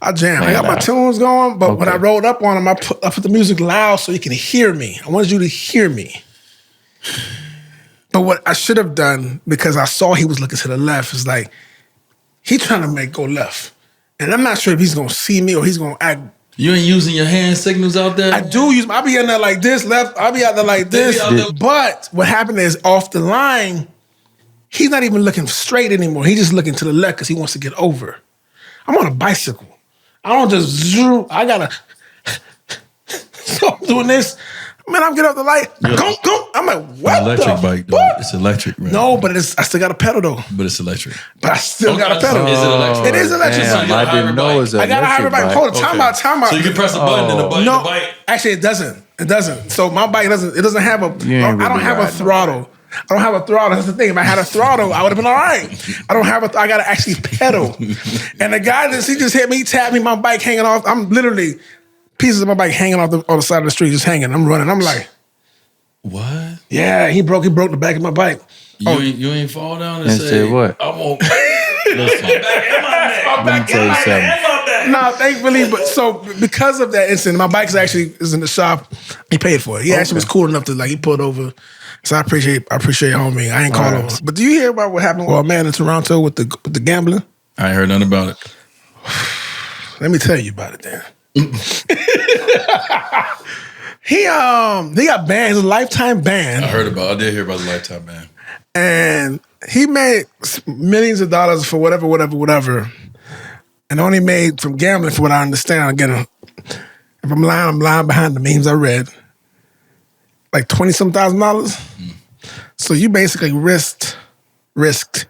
I jam. I got my tunes going, but when I rolled up on him, I put the music loud so he can hear me. I wanted you to hear me. But what I should have done, because I saw he was looking to the left, is like, he trying to go left. And I'm not sure if he's going to see me or he's going to act. You ain't using your hand signals out there? I do use, I'll be in there like this, left, I'll be out there like this. But what happened is off the line, he's not even looking straight anymore. He's just looking to the left because he wants to get over. I'm on a bicycle. I don't just zoom, I gotta, so I'm doing this. Man, I'm getting off the light. Go. I'm like, what electric bike, though. It's electric, right? No, but I still got a pedal, though. But it's electric. But I still got a pedal. Is it electric? It is electric. Damn, I didn't know it was electric. I got a hybrid bike. Hold on, time out. So you can press a button and the button. No, actually, it doesn't. So my bike doesn't have a. I don't have a throttle. I don't have a throttle. That's the thing. If I had a throttle, I would have been all right. I don't have I got to actually pedal. And the guy he just hit me, tapped me, my bike hanging off. I'm literally pieces of my bike hanging off on the side of the street, just hanging. I'm running. I'm like, what? Yeah, he broke the back of my bike. You ain't fall down and say what? I'm on. Listen, let me tell you something. No, thankfully, but so because of that incident, my bike is in the shop. He paid for it. He actually was cool enough to he pulled over. So I appreciate homie. I ain't called over. But do you hear about what happened with a man in Toronto with the gambling? I ain't heard nothing about it. Let me tell you about it then. He got banned. He's a lifetime ban. I did hear about the lifetime ban. And he made millions of dollars for whatever. And only made from gambling, for what I understand. Again, if I'm lying behind the memes I read. Like $20-some thousand. So you basically risked. Did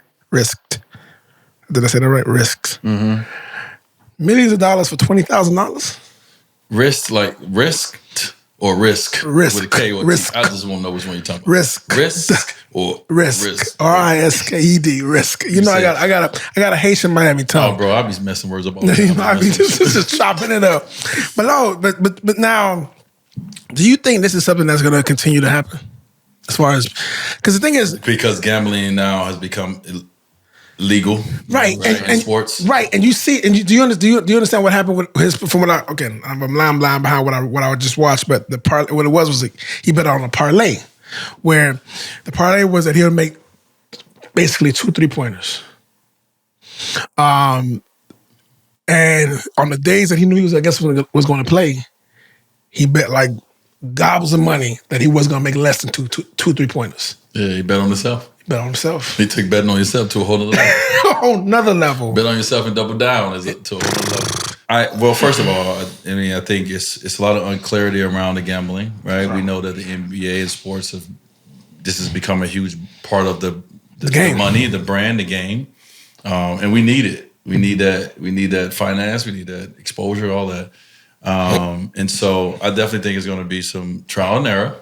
I say that right? Risked. Mm-hmm. Millions of dollars for $20,000? Risked or risk? Risk. With a K or a risk. T. I just want to know which one you're talking about. Risk. Or risk. R-I-S-K-E-D. Risk. You know, I got a Haitian Miami tongue. Oh, bro, I be messing words up all the time. I be just chopping it up. But now, do you think this is something that's going to continue to happen? As far as, because the thing is, because gambling now has become legal, right? And sports, right? And you see, and do you understand what happened with his? From what I'm lying behind what I just watched, but what it was he bet on a parlay, where the parlay was that he would make basically 2 3-pointers. And on the days that he knew he was going to play, he bet like gobs of money that he was going to make less than 2 3-pointers. Yeah, he bet on himself. He took betting on yourself to a whole other level. A whole nother level. Bet on yourself and double down to a whole other level. Well, first of all, I think it's a lot of unclarity around the gambling, right? We know that the NBA and sports this has become a huge part of the game, the money, the brand, the game, and we need it. We need that. We need that finance. We need that exposure, all that. And so I definitely think it's going to be some trial and error.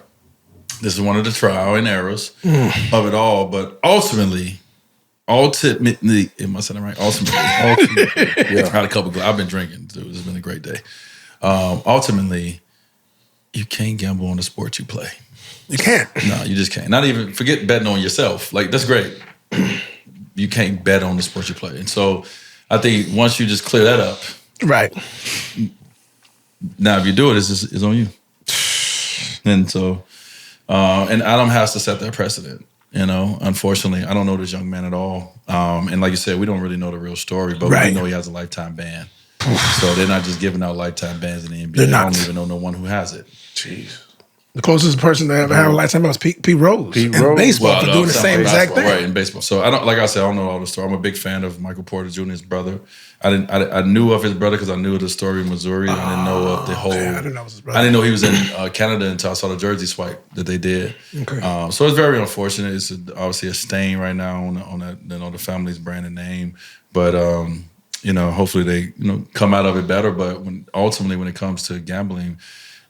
This is one of the trial and errors of it all. But ultimately, am I saying it right? Ultimately, yeah. I had a couple. I've been drinking. So it's been a great day. Ultimately, you can't gamble on the sport you play. You can't. No, you just can't. Not even forget betting on yourself. Like that's great. You can't bet on the sport you play. And so I think once you just clear that up, right. Now, if you do it, it's on you. And so, and Adam has to set that precedent. You know, unfortunately, I don't know this young man at all. And like you said, we don't really know the real story, but we know he has a lifetime ban. So they're not just giving out lifetime bans in the NBA. I don't even know no one who has it. Jeez. The closest person to ever have a lifetime ban was Pete Rose. In baseball, for doing the same exact thing. Right, in baseball. So I don't know all the story. I'm a big fan of Michael Porter Jr.'s brother. I knew of his brother because I knew of the story in Missouri. I didn't know of the whole. I didn't know it was his brother. I didn't know he was in Canada until I saw the jersey swipe that they did. Okay. So it's very unfortunate. It's obviously a stain right now on the family's brand and name. But hopefully they come out of it better. But ultimately when it comes to gambling.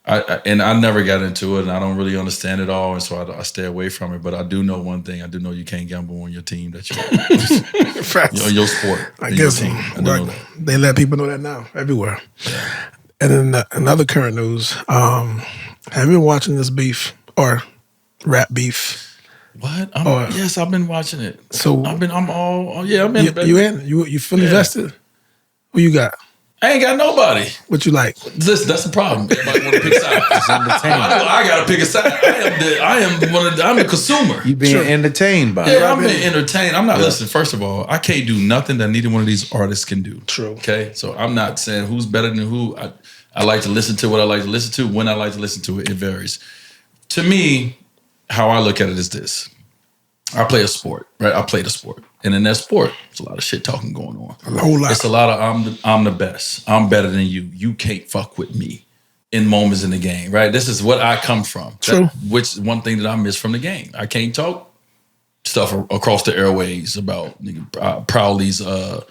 I never got into it, and I don't really understand it all, and so I stay away from it. But I do know one thing: I do know you can't gamble on your team that your sport. I guess your team. They let people know that now everywhere. Yeah. And then another current news: have you been watching this beef or rap beef? What? Yes, I've been watching it. So I'm in. You in? You feel invested? Who you got? I ain't got nobody. What you like? Listen, that's the problem. Everybody want to pick sides. I got to pick a side. I'm the consumer. You being entertained by it. Yeah, I'm being entertained. I'm not listening. First of all, I can't do nothing that neither one of these artists can do. True. Okay? So I'm not saying who's better than who. I like to listen to what I like to listen to. When I like to listen to it, it varies. To me, how I look at it is this. I play a sport, right? I played a sport. And in that sport, there's a lot of shit talking going on. A whole lot. It's a lot of I'm the best. I'm better than you. You can't fuck with me in moments in the game, right? This is what I come from. True. Which one thing that I miss from the game. I can't talk stuff across the airways about Prowley's bomb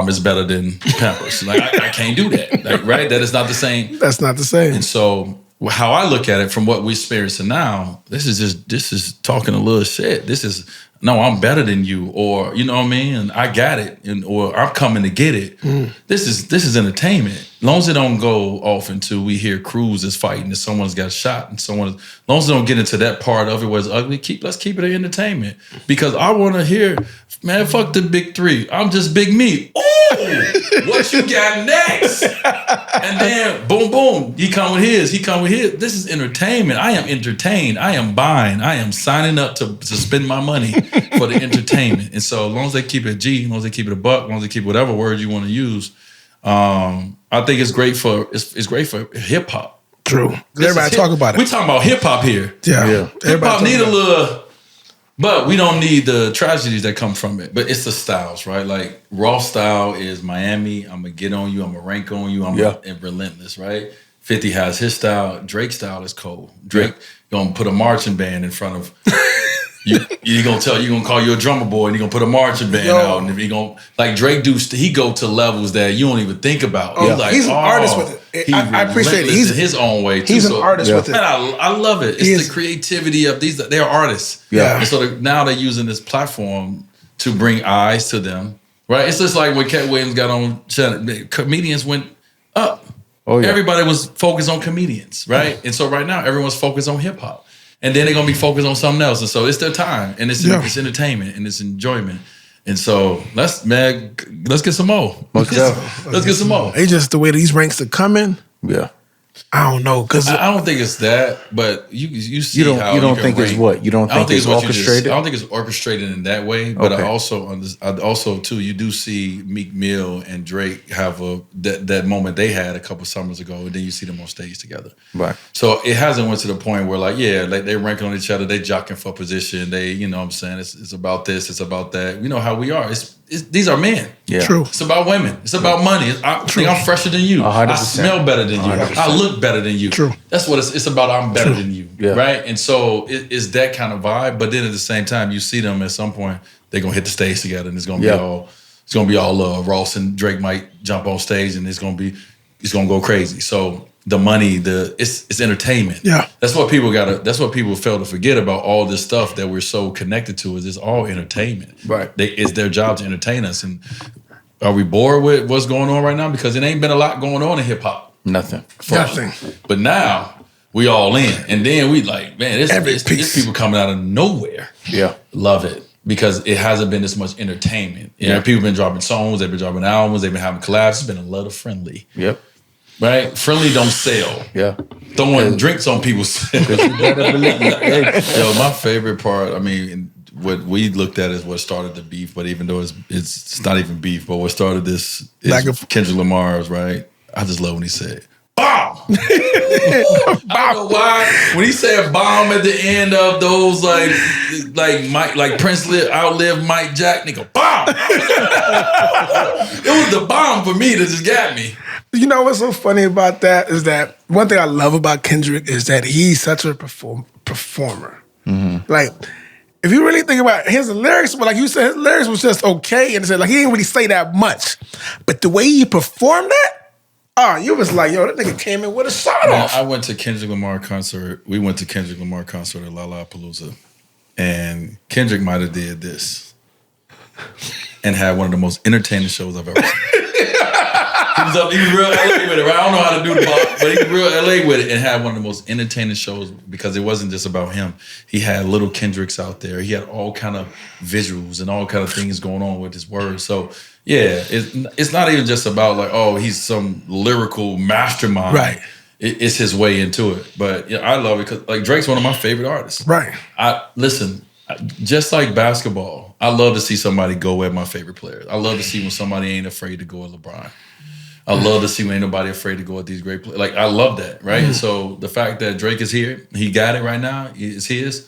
is better than Pampers. Like I can't do that. Like, right? That is not the same. That's not the same. And so how I look at it from what we're experiencing now, this is talking a little shit. This is, no, I'm better than you, or you know what I mean, and I got it, or I'm coming to get it. This is entertainment. As long as it don't go off into we hear crews is fighting and someone's got shot and as long as it don't get into that part of it where it's ugly, let's keep it an entertainment. Because I want to hear, man, fuck the big three. I'm just big me. Oh, what you got next? And then boom, boom, he come with his. This is entertainment. I am entertained. I am buying. I am signing up to spend my money for the entertainment. And so as long as they keep it G, as long as they keep it a buck, as long as they keep whatever word you want to use, I think it's great for hip hop. True. Everybody talk about it. We talking about hip hop here. Yeah. Hip hop need a little, but we don't need the tragedies that come from it. But it's the styles, right? Like raw style is Miami. I'm gonna get on you. I'm gonna rank on you. I'm relentless, right? 50 has his style. Drake's style is cold. Drake gonna put a marching band in front of you. You gonna call you a drummer boy, and you gonna put a marching band out, and he gonna like Drake he go to levels that you don't even think about. He's an artist with it. I appreciate it. He's in his own way too. He's an artist with it. Man, I love it. It's the creativity of these. They're artists. Yeah. And so now they're using this platform to bring eyes to them. Right. It's just like when Cat Williams got on. Comedians went up. Oh yeah. Everybody was focused on comedians, right? And so right now everyone's focused on hip hop. And then they're gonna be focused on something else. And so it's their time, and it's entertainment and it's enjoyment. And so let's get some more. Let's get some more. It's just the way these ranks are coming. Yeah. I don't know, because I don't think it's that, but you see how you don't think it's what? You don't think it's orchestrated? I don't think it's orchestrated in that way, but I also too, you do see Meek Mill and Drake have that moment they had a couple summers ago, and then you see them on stage together. Right. So it hasn't went to the point where like they ranking on each other, they jockeying for position, they, you know what I'm saying, it's about this, it's about that. You know how we are. These are men. Yeah. True. It's about women. It's about money. I think I'm fresher than you. 100%. I smell better than you. 100%. I look better than you. True. That's what it's about. I'm better than you. Yeah. Right? And so it's that kind of vibe. But then at the same time, you see them at some point, they're going to hit the stage together, and it's going to be all Ross and Drake might jump on stage, and it's going to go crazy. So the money, it's entertainment. Yeah. That's what people fail to forget about all this stuff that we're so connected to, is it's all entertainment. Right. It's their job to entertain us. And are we bored with what's going on right now? Because it ain't been a lot going on in hip hop. Nothing. But now we all in. And then we like, man, it's people coming out of nowhere. Yeah. Love it. Because it hasn't been this much entertainment. You know, people been dropping songs, they've been dropping albums, they've been having collabs. It's been a lot of friendly. Yep. Right? Friendly don't sell. Yeah. Throwing drinks on people's. Yo, my favorite part, I mean, what we looked at is what started the beef, but even though it's not even beef, but what started this is Kendrick Lamar's, right? I just love when he said, bomb! I don't know why. When he said bomb at the end of those, like Prince outlived Mike Jack, nigga, bomb! It was the bomb for me that just got me. You know what's so funny about that is that one thing I love about Kendrick is that he's such a performer. Mm-hmm. Like, if you really think about it, his lyrics, like you said, his lyrics was just okay, and like he didn't really say that much. But the way he performed that, you was like, yo, that nigga came in with a shot off. I went to Kendrick Lamar concert. We went to Kendrick Lamar concert at Lollapalooza, and Kendrick might have did this and had one of the most entertaining shows I've ever seen. He was real LA with it, right? I don't know how to do the pop, but he was real LA with it and had one of the most entertaining shows because it wasn't just about him. He had little Kendricks out there. He had all kind of visuals and all kind of things going on with his words. So yeah, it's not even just about like, oh, he's some lyrical mastermind. Right. It's his way into it. But I love it because like Drake's one of my favorite artists. Right. Just like basketball, I love to see somebody go at my favorite players. I love to see when somebody ain't afraid to go at LeBron. I love to see when ain't nobody afraid to go at these great players. Like, I love that, right? Mm-hmm. And so the fact that Drake is here, he got it right now, it's his.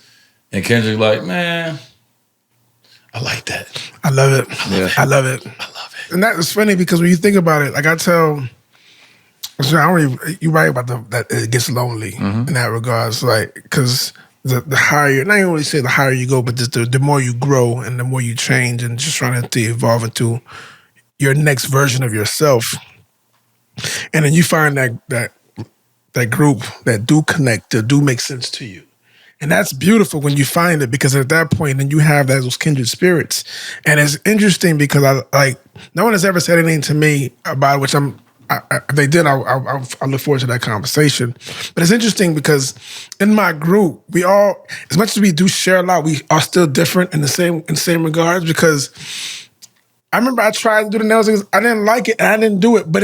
And Kendrick like, man, I like that. I love it. I love it. And that is funny because when you think about it, like you're right about that it gets lonely in that regards. Like, because the higher, not even really say the higher you go, but just the more you grow and the more you change and just trying to evolve into your next version of yourself. And then you find that that group that do connect, that do make sense to you. And that's beautiful when you find it, because at that point, then you have those kindred spirits. And it's interesting because no one has ever said anything to me about it, which if they did, I look forward to that conversation. But it's interesting because in my group, we all, as much as we do share a lot, we are still different in the same regards. Because I remember I tried to do the nails, I didn't like it, and I didn't do it, but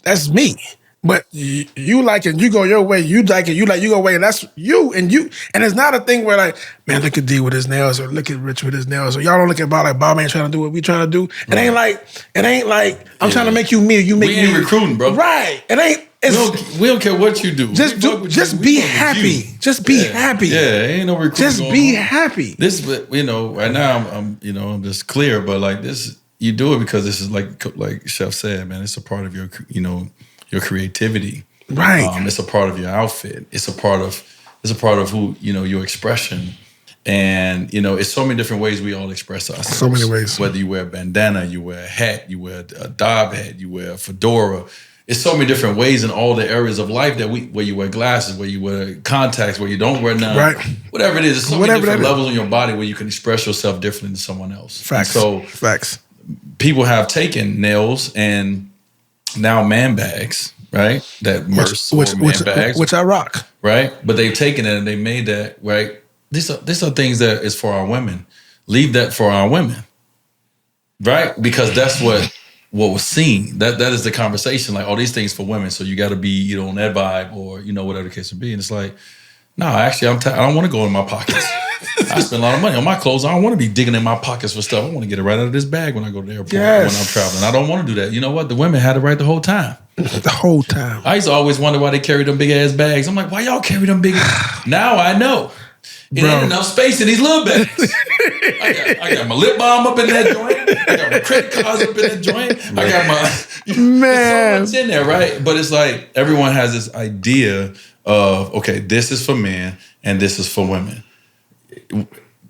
that's me. But you like it, you go your way. You like it, you go away, and that's you. And it's not a thing where like, man, look at D with his nails, or look at Rich with his nails, or y'all don't look at Bob like Bob ain't trying to do what we trying to do. It ain't like I'm trying to make you me, or you make me. We ain't recruiting, bro. Right? It ain't. We don't care what you do. Just be happy. Just be happy. Yeah, ain't no recruiting. Just be happy. This, right now I'm just clear, but like this, you do it because this is like Chef said, man. It's a part of your your creativity, right? It's a part of your outfit. It's a part of who your expression, and it's so many different ways we all express ourselves. So many ways. Whether you wear a bandana, you wear a hat, you wear a dob hat, you wear a fedora. It's so many different ways in all the areas of life where you wear glasses, where you wear contacts, where you don't wear none. Right. Whatever it is, there's so many different levels on your body where you can express yourself differently than someone else. Facts. Facts. People have taken nails and now man bags, right? That man bags, which I rock, right? But they've taken it and they made that, right? These are things that is for our women. Leave that for our women, right? Because that's what was seen. That is the conversation. Like, all these things for women, so you got to be on that vibe, or whatever the case would be. And it's like, no, actually, I don't want to go in my pockets. I spend a lot of money on my clothes. I don't want to be digging in my pockets for stuff. I want to get it right out of this bag when I go to the airport, when I'm traveling. I don't want to do that. You know what? The women had it right the whole time. The whole time. I used to always wonder why they carry them big ass bags. I'm like, why y'all carry them big? Now I know. It ain't enough space in these little bags. I got my lip balm up in that joint. I got my credit cards up in that joint. I got my man. There's so much in there, right? But it's like everyone has this idea of, okay, this is for men and this is for women.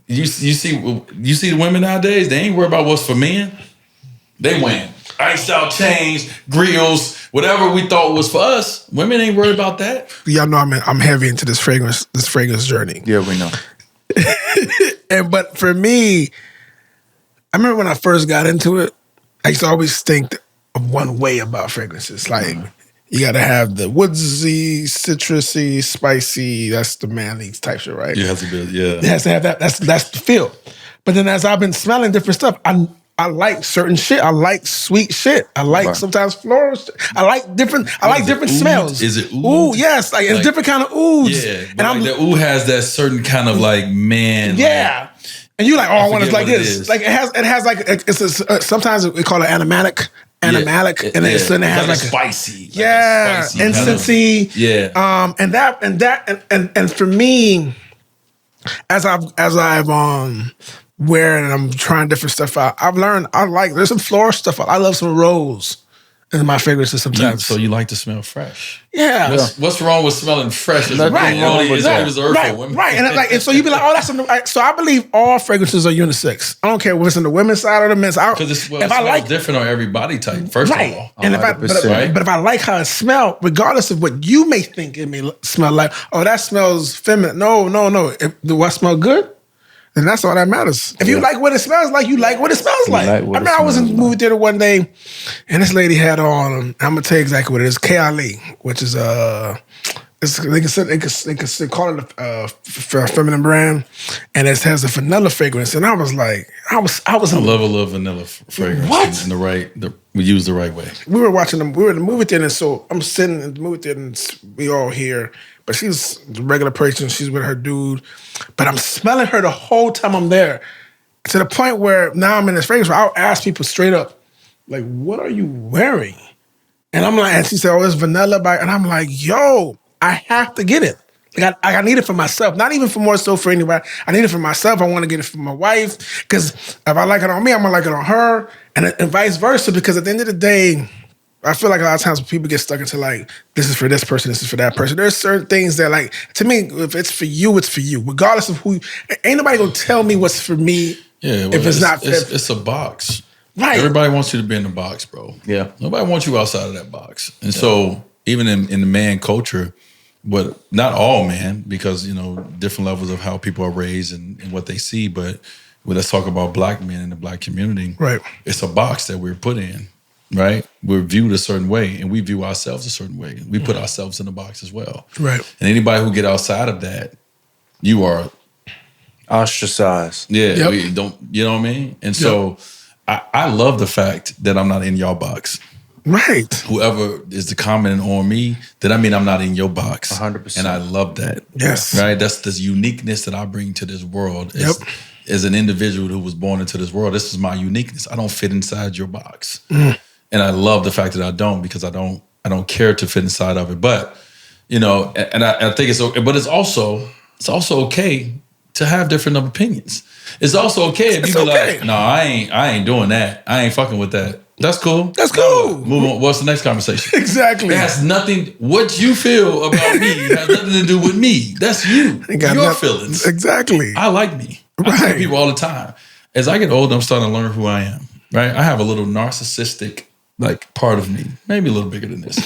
You see the women nowadays, they ain't worried about what's for men. They win. Iced out chains, grills, whatever we thought was for us. Women ain't worried about that. Y'all know I'm heavy into this fragrance journey. Yeah, we know. But for me, I remember when I first got into it, I used to always think of one way about fragrances. Like, you got to have the woodsy, citrusy, spicy. That's the manly type shit, right? You have to be, yeah. It has to have that. That's the feel. But then as I've been smelling different stuff, I like certain shit. I like sweet shit. I like sometimes floral shit. I like different smells. Is it oud? Ooh, yes. Like it's different kind of ouds. Yeah. And the oud has that certain kind of like man. Yeah. Like, and you like, I want it like this. Like it has like it's sometimes we call it animatic. And then it has like spicy. Spicy incensey. And for me, as I've wearing and I'm trying different stuff out, I've learned there's some floral stuff. I love some rose in my fragrances sometimes. So you like to smell fresh? Yeah. What's wrong with smelling fresh? Right. And so you be like, oh, that's something. So I believe all fragrances are unisex. I don't care whether it's on the women's side or the men's side. Because it smells different on every body type. First of all, and but if I like how it smells, regardless of what you may think it may smell like, oh, that smells feminine. No. Do I smell good? And that's all that matters. If you like what it smells like, you like what it smells like. I remember I was in the movie theater one day, and this lady had on, I'm going to tell you exactly what it is, K.I.L.E., which is, they can call it a feminine brand, and it has a vanilla fragrance. And I was like, I love vanilla fragrance. What? We use the right way. We were in the movie theater, and so I'm sitting in the movie theater, and we all here. But she's a regular person. She's with her dude. But I'm smelling her the whole time I'm there. To the point where now I'm in this fragrance where I'll ask people straight up, like, what are you wearing? And I'm like, and she said, oh, it's vanilla. And I'm like, yo, I have to get it. Like I need it for myself. Not even for more so for anybody. I need it for myself. I want to get it for my wife. Because if I like it on me, I'm going to like it on her. And vice versa. Because at the end of the day, I feel like a lot of times when people get stuck into like, this is for this person, this is for that person. There's certain things that like, to me, if it's for you, it's for you. Regardless of who, ain't nobody gonna tell me what's for me if it's not. It's a box. Right. Everybody wants you to be in the box, bro. Yeah. Nobody wants you outside of that box. And so even in the man culture, but not all men, because different levels of how people are raised and what they see. But let's talk about black men in the black community. Right. It's a box that we're put in. Right, we're viewed a certain way, and we view ourselves a certain way. We put ourselves in a box as well. Right. And anybody who get outside of that, you are ostracized. Yeah, Yep. we don't. You know what I mean? And so, I love the fact that I'm not in y'all box. Right. Whoever is the commenting on me, that I mean I'm not in your box. 100%. And I love that. Yes. Right. That's this uniqueness that I bring to this world. As an individual who was born into this world, this is my uniqueness. I don't fit inside your box. And I love the fact that I don't, because I don't care to fit inside of it. But and I think it's okay. But it's also okay to have different opinions. It's also okay if you be like, no, I ain't doing that. I ain't fucking with that. That's cool. That's cool. Move on. What's the next conversation? Exactly. It has nothing. What you feel about me has nothing to do with me. That's you. Your feelings. Exactly. I like me. I tell people all the time. As I get older, I'm starting to learn who I am. Right. I have a little narcissistic part of me, maybe a little bigger than this.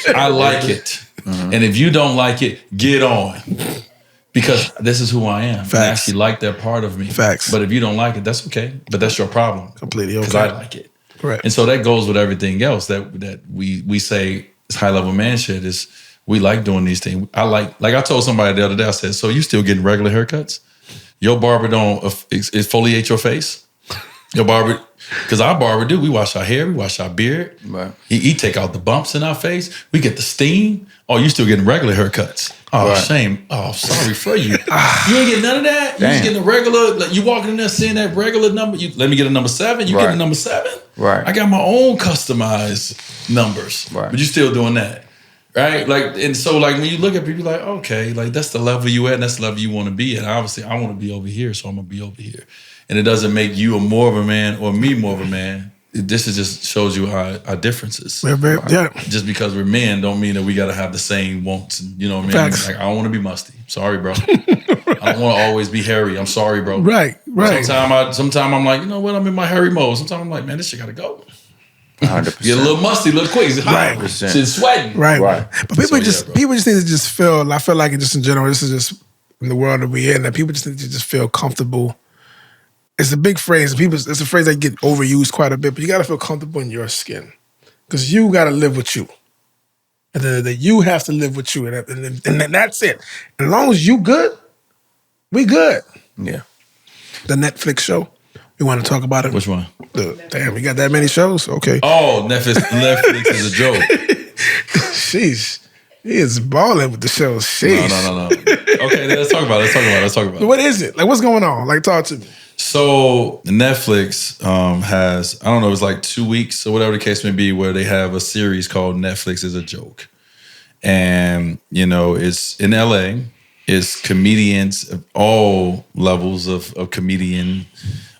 I like it. And if you don't like it, get on. Because this is who I am. Facts. I actually like that part of me. Facts. But if you don't like it, that's okay. But that's your problem. Completely okay. Because I like it. Correct. And so that goes with everything else that we say is high level man shit is we like doing these things. I like I told somebody the other day, I said, so you still getting regular haircuts? Your barber don't exfoliate your face? Your barber, because our barber do. We wash our hair, we wash our beard. Right. He take out the bumps in our face. We get the steam. Oh, you still getting regular haircuts? Oh, shame. Oh, sorry for you. You ain't getting none of that. You just getting a regular. Like, you walking in there seeing that regular number. Let me get a number 7. You get a number 7. Right. I got my own customized numbers. Right. But you still doing that. Right? And so when you look at people, you're like, okay, that's the level you at, and that's the level you want to be at. Obviously, I want to be over here, so I'm gonna be over here. And it doesn't make you more of a man or me more of a man. This is just shows you our differences. Just because we're men don't mean that we got to have the same wants. And, you know what I mean? Facts. I don't want to be musty. Sorry, bro. I don't want to always be hairy. I'm sorry, bro. Right. Sometimes I'm like, you know what? I'm in my hairy mode. Sometimes I'm like, man, this shit got to go. 100%. Get a little musty, a little quick. It's hot. 100%. Shit's sweating. Right. But people people just need to just feel. I feel like it just in general. This is just in the world that we're in. That people just need to just feel comfortable. It's a big phrase. It's a phrase that get overused quite a bit. But you got to feel comfortable in your skin, because you got to live with you, and then you have to live with you, and that's it. And as long as you good, we good. Yeah. The Netflix show. We want to talk about it. Which one? Damn, we got that many shows? Okay. Oh, Netflix is a joke. Sheesh. He is balling with the show. Sheesh. No. Okay, let's talk about it. What is it? Like, what's going on? Talk to me. So Netflix has, I don't know, it's like 2 weeks or whatever the case may be, where they have a series called Netflix is a Joke. And, it's in LA. It's comedians of all levels of comedian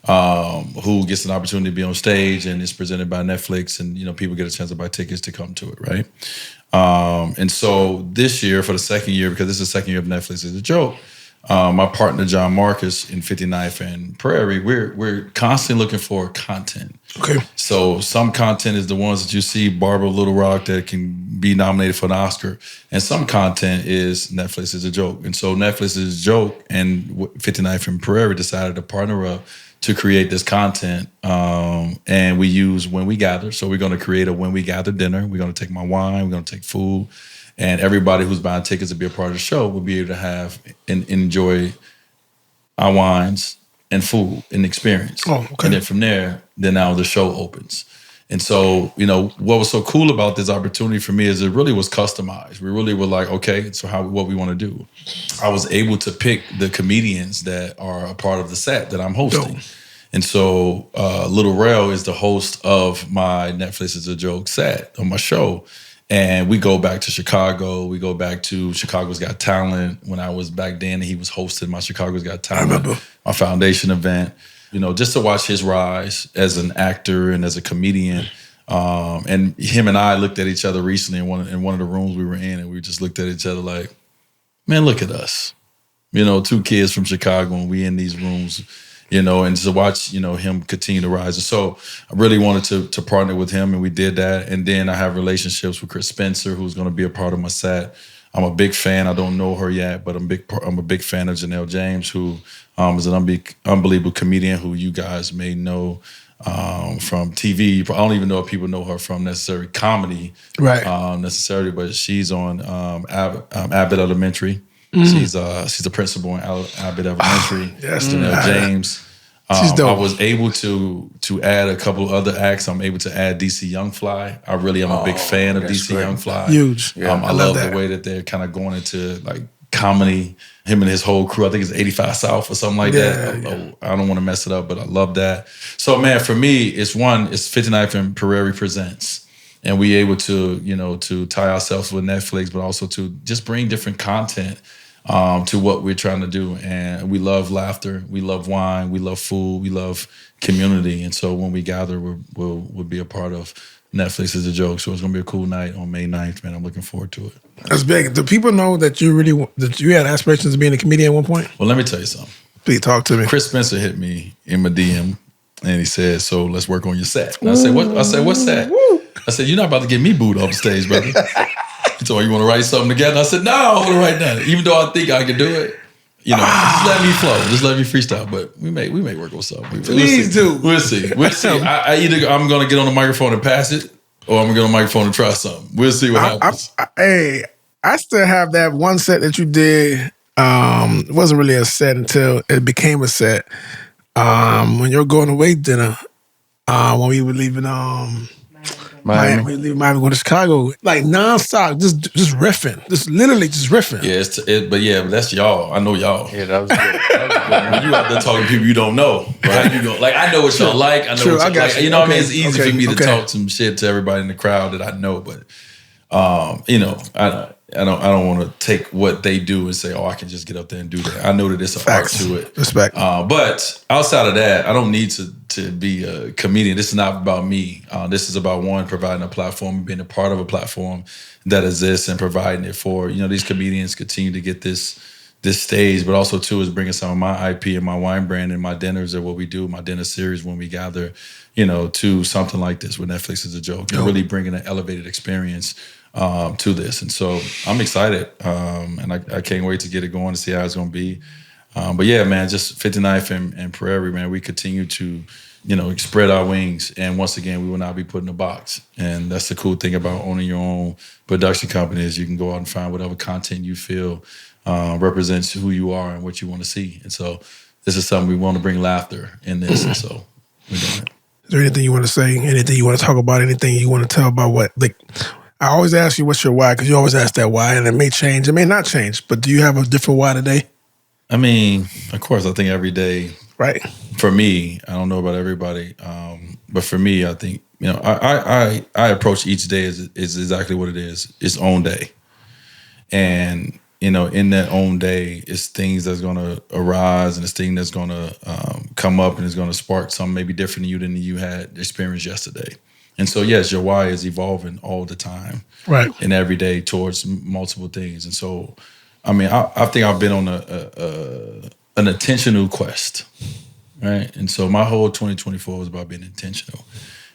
who gets an opportunity to be on stage, and it's presented by Netflix, and people get a chance to buy tickets to come to it, right? And so this year, for the second year, because this is the second year of Netflix is a Joke, my partner John Marcus in 59th and Prairie, we're constantly looking for content. Okay. So some content is the ones that you see, Barbara Little Rock, that can be nominated for an Oscar, and some content is Netflix is a Joke. And so Netflix is a Joke, and 59th and Prairie decided to partner up to create this content, and we use When We Gather. So we're going to create a When We Gather dinner. We're going to take my wine. We're going to take food. And everybody who's buying tickets to be a part of the show will be able to have and enjoy our wines and food and experience. Oh, okay. And then from there, now the show opens. And so, what was so cool about this opportunity for me is it really was customized. We really were like, okay, so what we want to do. I was able to pick the comedians that are a part of the set that I'm hosting. And so Little Rail is the host of my Netflix is a Joke set on my show. And we go back to Chicago. We go back to Chicago's Got Talent. When I was back then, he was hosting my Chicago's Got Talent, my foundation event. Just to watch his rise as an actor and as a comedian. And him and I looked at each other recently in one of the rooms we were in, and we just looked at each other like, man, look at us. 2 kids from Chicago, and we in these rooms, and to watch, him continue to rise. And so I really wanted to partner with him, and we did that. And then I have relationships with Chris Spencer, who's going to be a part of my set. I'm a big fan. I don't know her yet, but I'm a big fan of Janelle James, who is an unbelievable comedian who you guys may know from TV. I don't even know if people know her from necessarily comedy, right? Necessarily, but she's on Abbott Elementary. She's the principal in Abbott Elementary. Yes, Janelle James. She's dope. I was able to add a couple of other acts. I'm able to add DC Young Fly. I really am a big fan of DC Young Fly. Huge. I love the way that they're kind of going into like comedy. Him and his whole crew. I think it's 85 South or something like that. I don't want to mess it up, but I love that. So man, for me, it's 59th and Prairie Presents. And we able to tie ourselves with Netflix, but also to just bring different content to what we're trying to do. And we love laughter, we love wine, we love food, we love community. And so when we gather, we'll be a part of Netflix is a Joke. So it's gonna be a cool night on May 9th, man. I'm looking forward to it. That's big. Do people know that you had aspirations of being a comedian at one point? Well, let me tell you something. Please talk to me. Chris Spencer hit me in my DM and he said, "So let's work on your set." And I said, "What?" I said, "What's that?" I said, "You're not about to get me booed off the stage, brother." He told me, "You want to write something together?" And I said, "No, I want to write nothing. Even though I think I can do it, just let me flow. Just let me freestyle." But we may work on something. Please do. We'll see. I'm going to get on the microphone and pass it, or I'm going to get on the microphone and try something. We'll see what happens. I still have that one set that you did. It wasn't really a set until it became a set. When you were going away dinner, when we were leaving Miami, going to Chicago, like nonstop, just riffing, literally just riffing. Yeah, but that's y'all. I know y'all. Yeah, that was good. When you out there talking to people you don't know, right? You go like, I know what y'all like. I know what y'all like. You know what I mean? It's easy for me to talk some shit to everybody in the crowd that I know, but I don't want to take what they do and say, "Oh, I can just get up there and do that." I know that it's an art to it. Respect. But outside of that, I don't need to be a comedian. This is not about me. This is about providing a platform, being a part of a platform that exists and providing it for, these comedians continue to get this stage, but also too is bringing some of my IP and my wine brand and my dinners or what we do, my dinner series when we gather, to something like this with Netflix is a Joke and really bringing an elevated experience to this. And so I'm excited. And I can't wait to get it going to see how it's going to be. But yeah, man, just 59th and Prairie, man, we continue to, spread our wings. And once again, we will not be put in a box. And that's the cool thing about owning your own production company is you can go out and find whatever content you feel represents who you are and what you want to see. And so this is something we want to bring laughter in this. And so we're doing it. Is there anything you want to say? Anything you want to talk about? Anything you want to tell about what? Like, I always ask you what's your why, because you always ask that why, and it may change, it may not change, but do you have a different why today? I mean, of course, I think every day, right? For me, I don't know about everybody, but for me, I think, I approach each day is exactly what it is, its own day. And, in that own day, it's things that's going to arise and it's things that's going to come up and it's going to spark something maybe different than you had experienced yesterday. And so, yes, your why is evolving all the time, right? And every day towards multiple things. And so, I mean, I think I've been on an intentional quest, right? And so, my whole 2024 was about being intentional.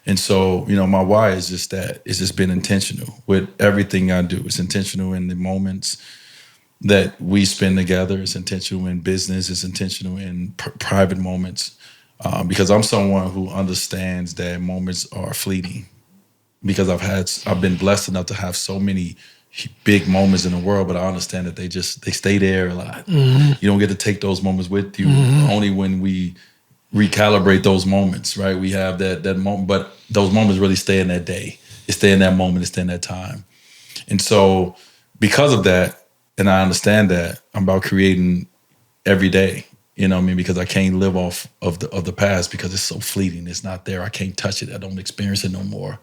And so, my why is just that. It's just been intentional with everything I do. It's intentional in the moments that we spend together. It's intentional in business. It's intentional in private moments. Because I'm someone who understands that moments are fleeting. Because I've been blessed enough to have so many big moments in the world, but I understand that they stay there a lot. Mm-hmm. You don't get to take those moments with you. Mm-hmm. Only when we recalibrate those moments, right? We have that moment, but those moments really stay in that day. It stay in that moment. It stay in that time. And so, because of that, and I understand that, I'm about creating every day. You know what I mean? Because I can't live off of the past because it's so fleeting. It's not there. I can't touch it. I don't experience it no more.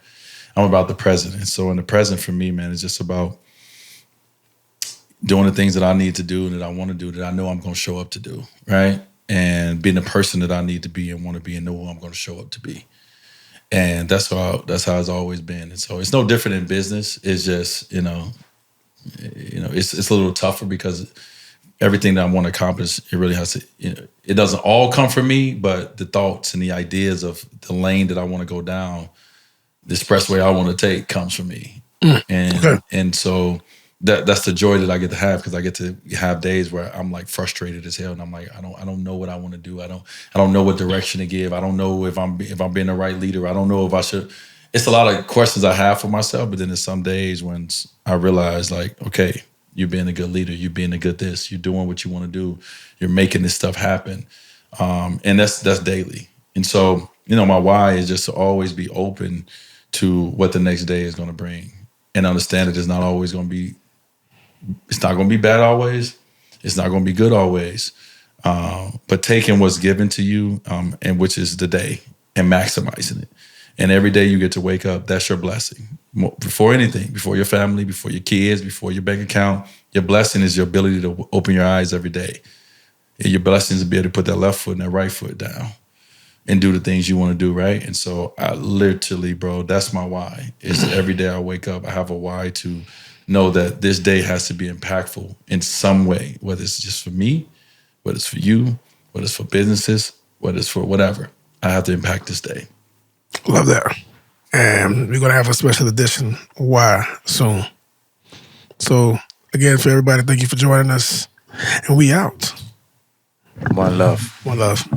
I'm about the present. And so in the present for me, man, it's just about doing the things that I need to do and that I want to do, that I know I'm going to show up to do, right? And being the person that I need to be and want to be and know who I'm going to show up to be. And that's how it's always been. And so it's no different in business. It's just, it's a little tougher because everything that I want to accomplish, it really has to, it doesn't all come from me, but the thoughts and the ideas of the lane that I want to go down, the expressway I want to take comes from me. And so that's the joy that I get to have, because I get to have days where I'm like frustrated as hell, and I'm like, I don't know what I want to do. I don't know what direction to give. I don't know if I'm being the right leader. I don't know if I should. It's a lot of questions I have for myself, but then there's some days when I realize, like, okay, you're being a good leader. You're being a good this. You're doing what you want to do. You're making this stuff happen, and that's daily. And so, my why is just to always be open to what the next day is going to bring, and understand that it's not always going to be. It's not going to be bad always. It's not going to be good always. But taking what's given to you, and which is the day, and maximizing it. And every day you get to wake up, that's your blessing. Before anything, before your family, before your kids, before your bank account, your blessing is your ability to open your eyes every day. And your blessing is to be able to put that left foot and that right foot down and do the things you want to do, right? And so I literally, bro, that's my why. Is every day I wake up, I have a why to know that this day has to be impactful in some way, whether it's just for me, whether it's for you, whether it's for businesses, whether it's for whatever. I have to impact this day. Love that. And we're going to have a special edition Why soon. So, again, for everybody, thank you for joining us. And we out. One love. One love.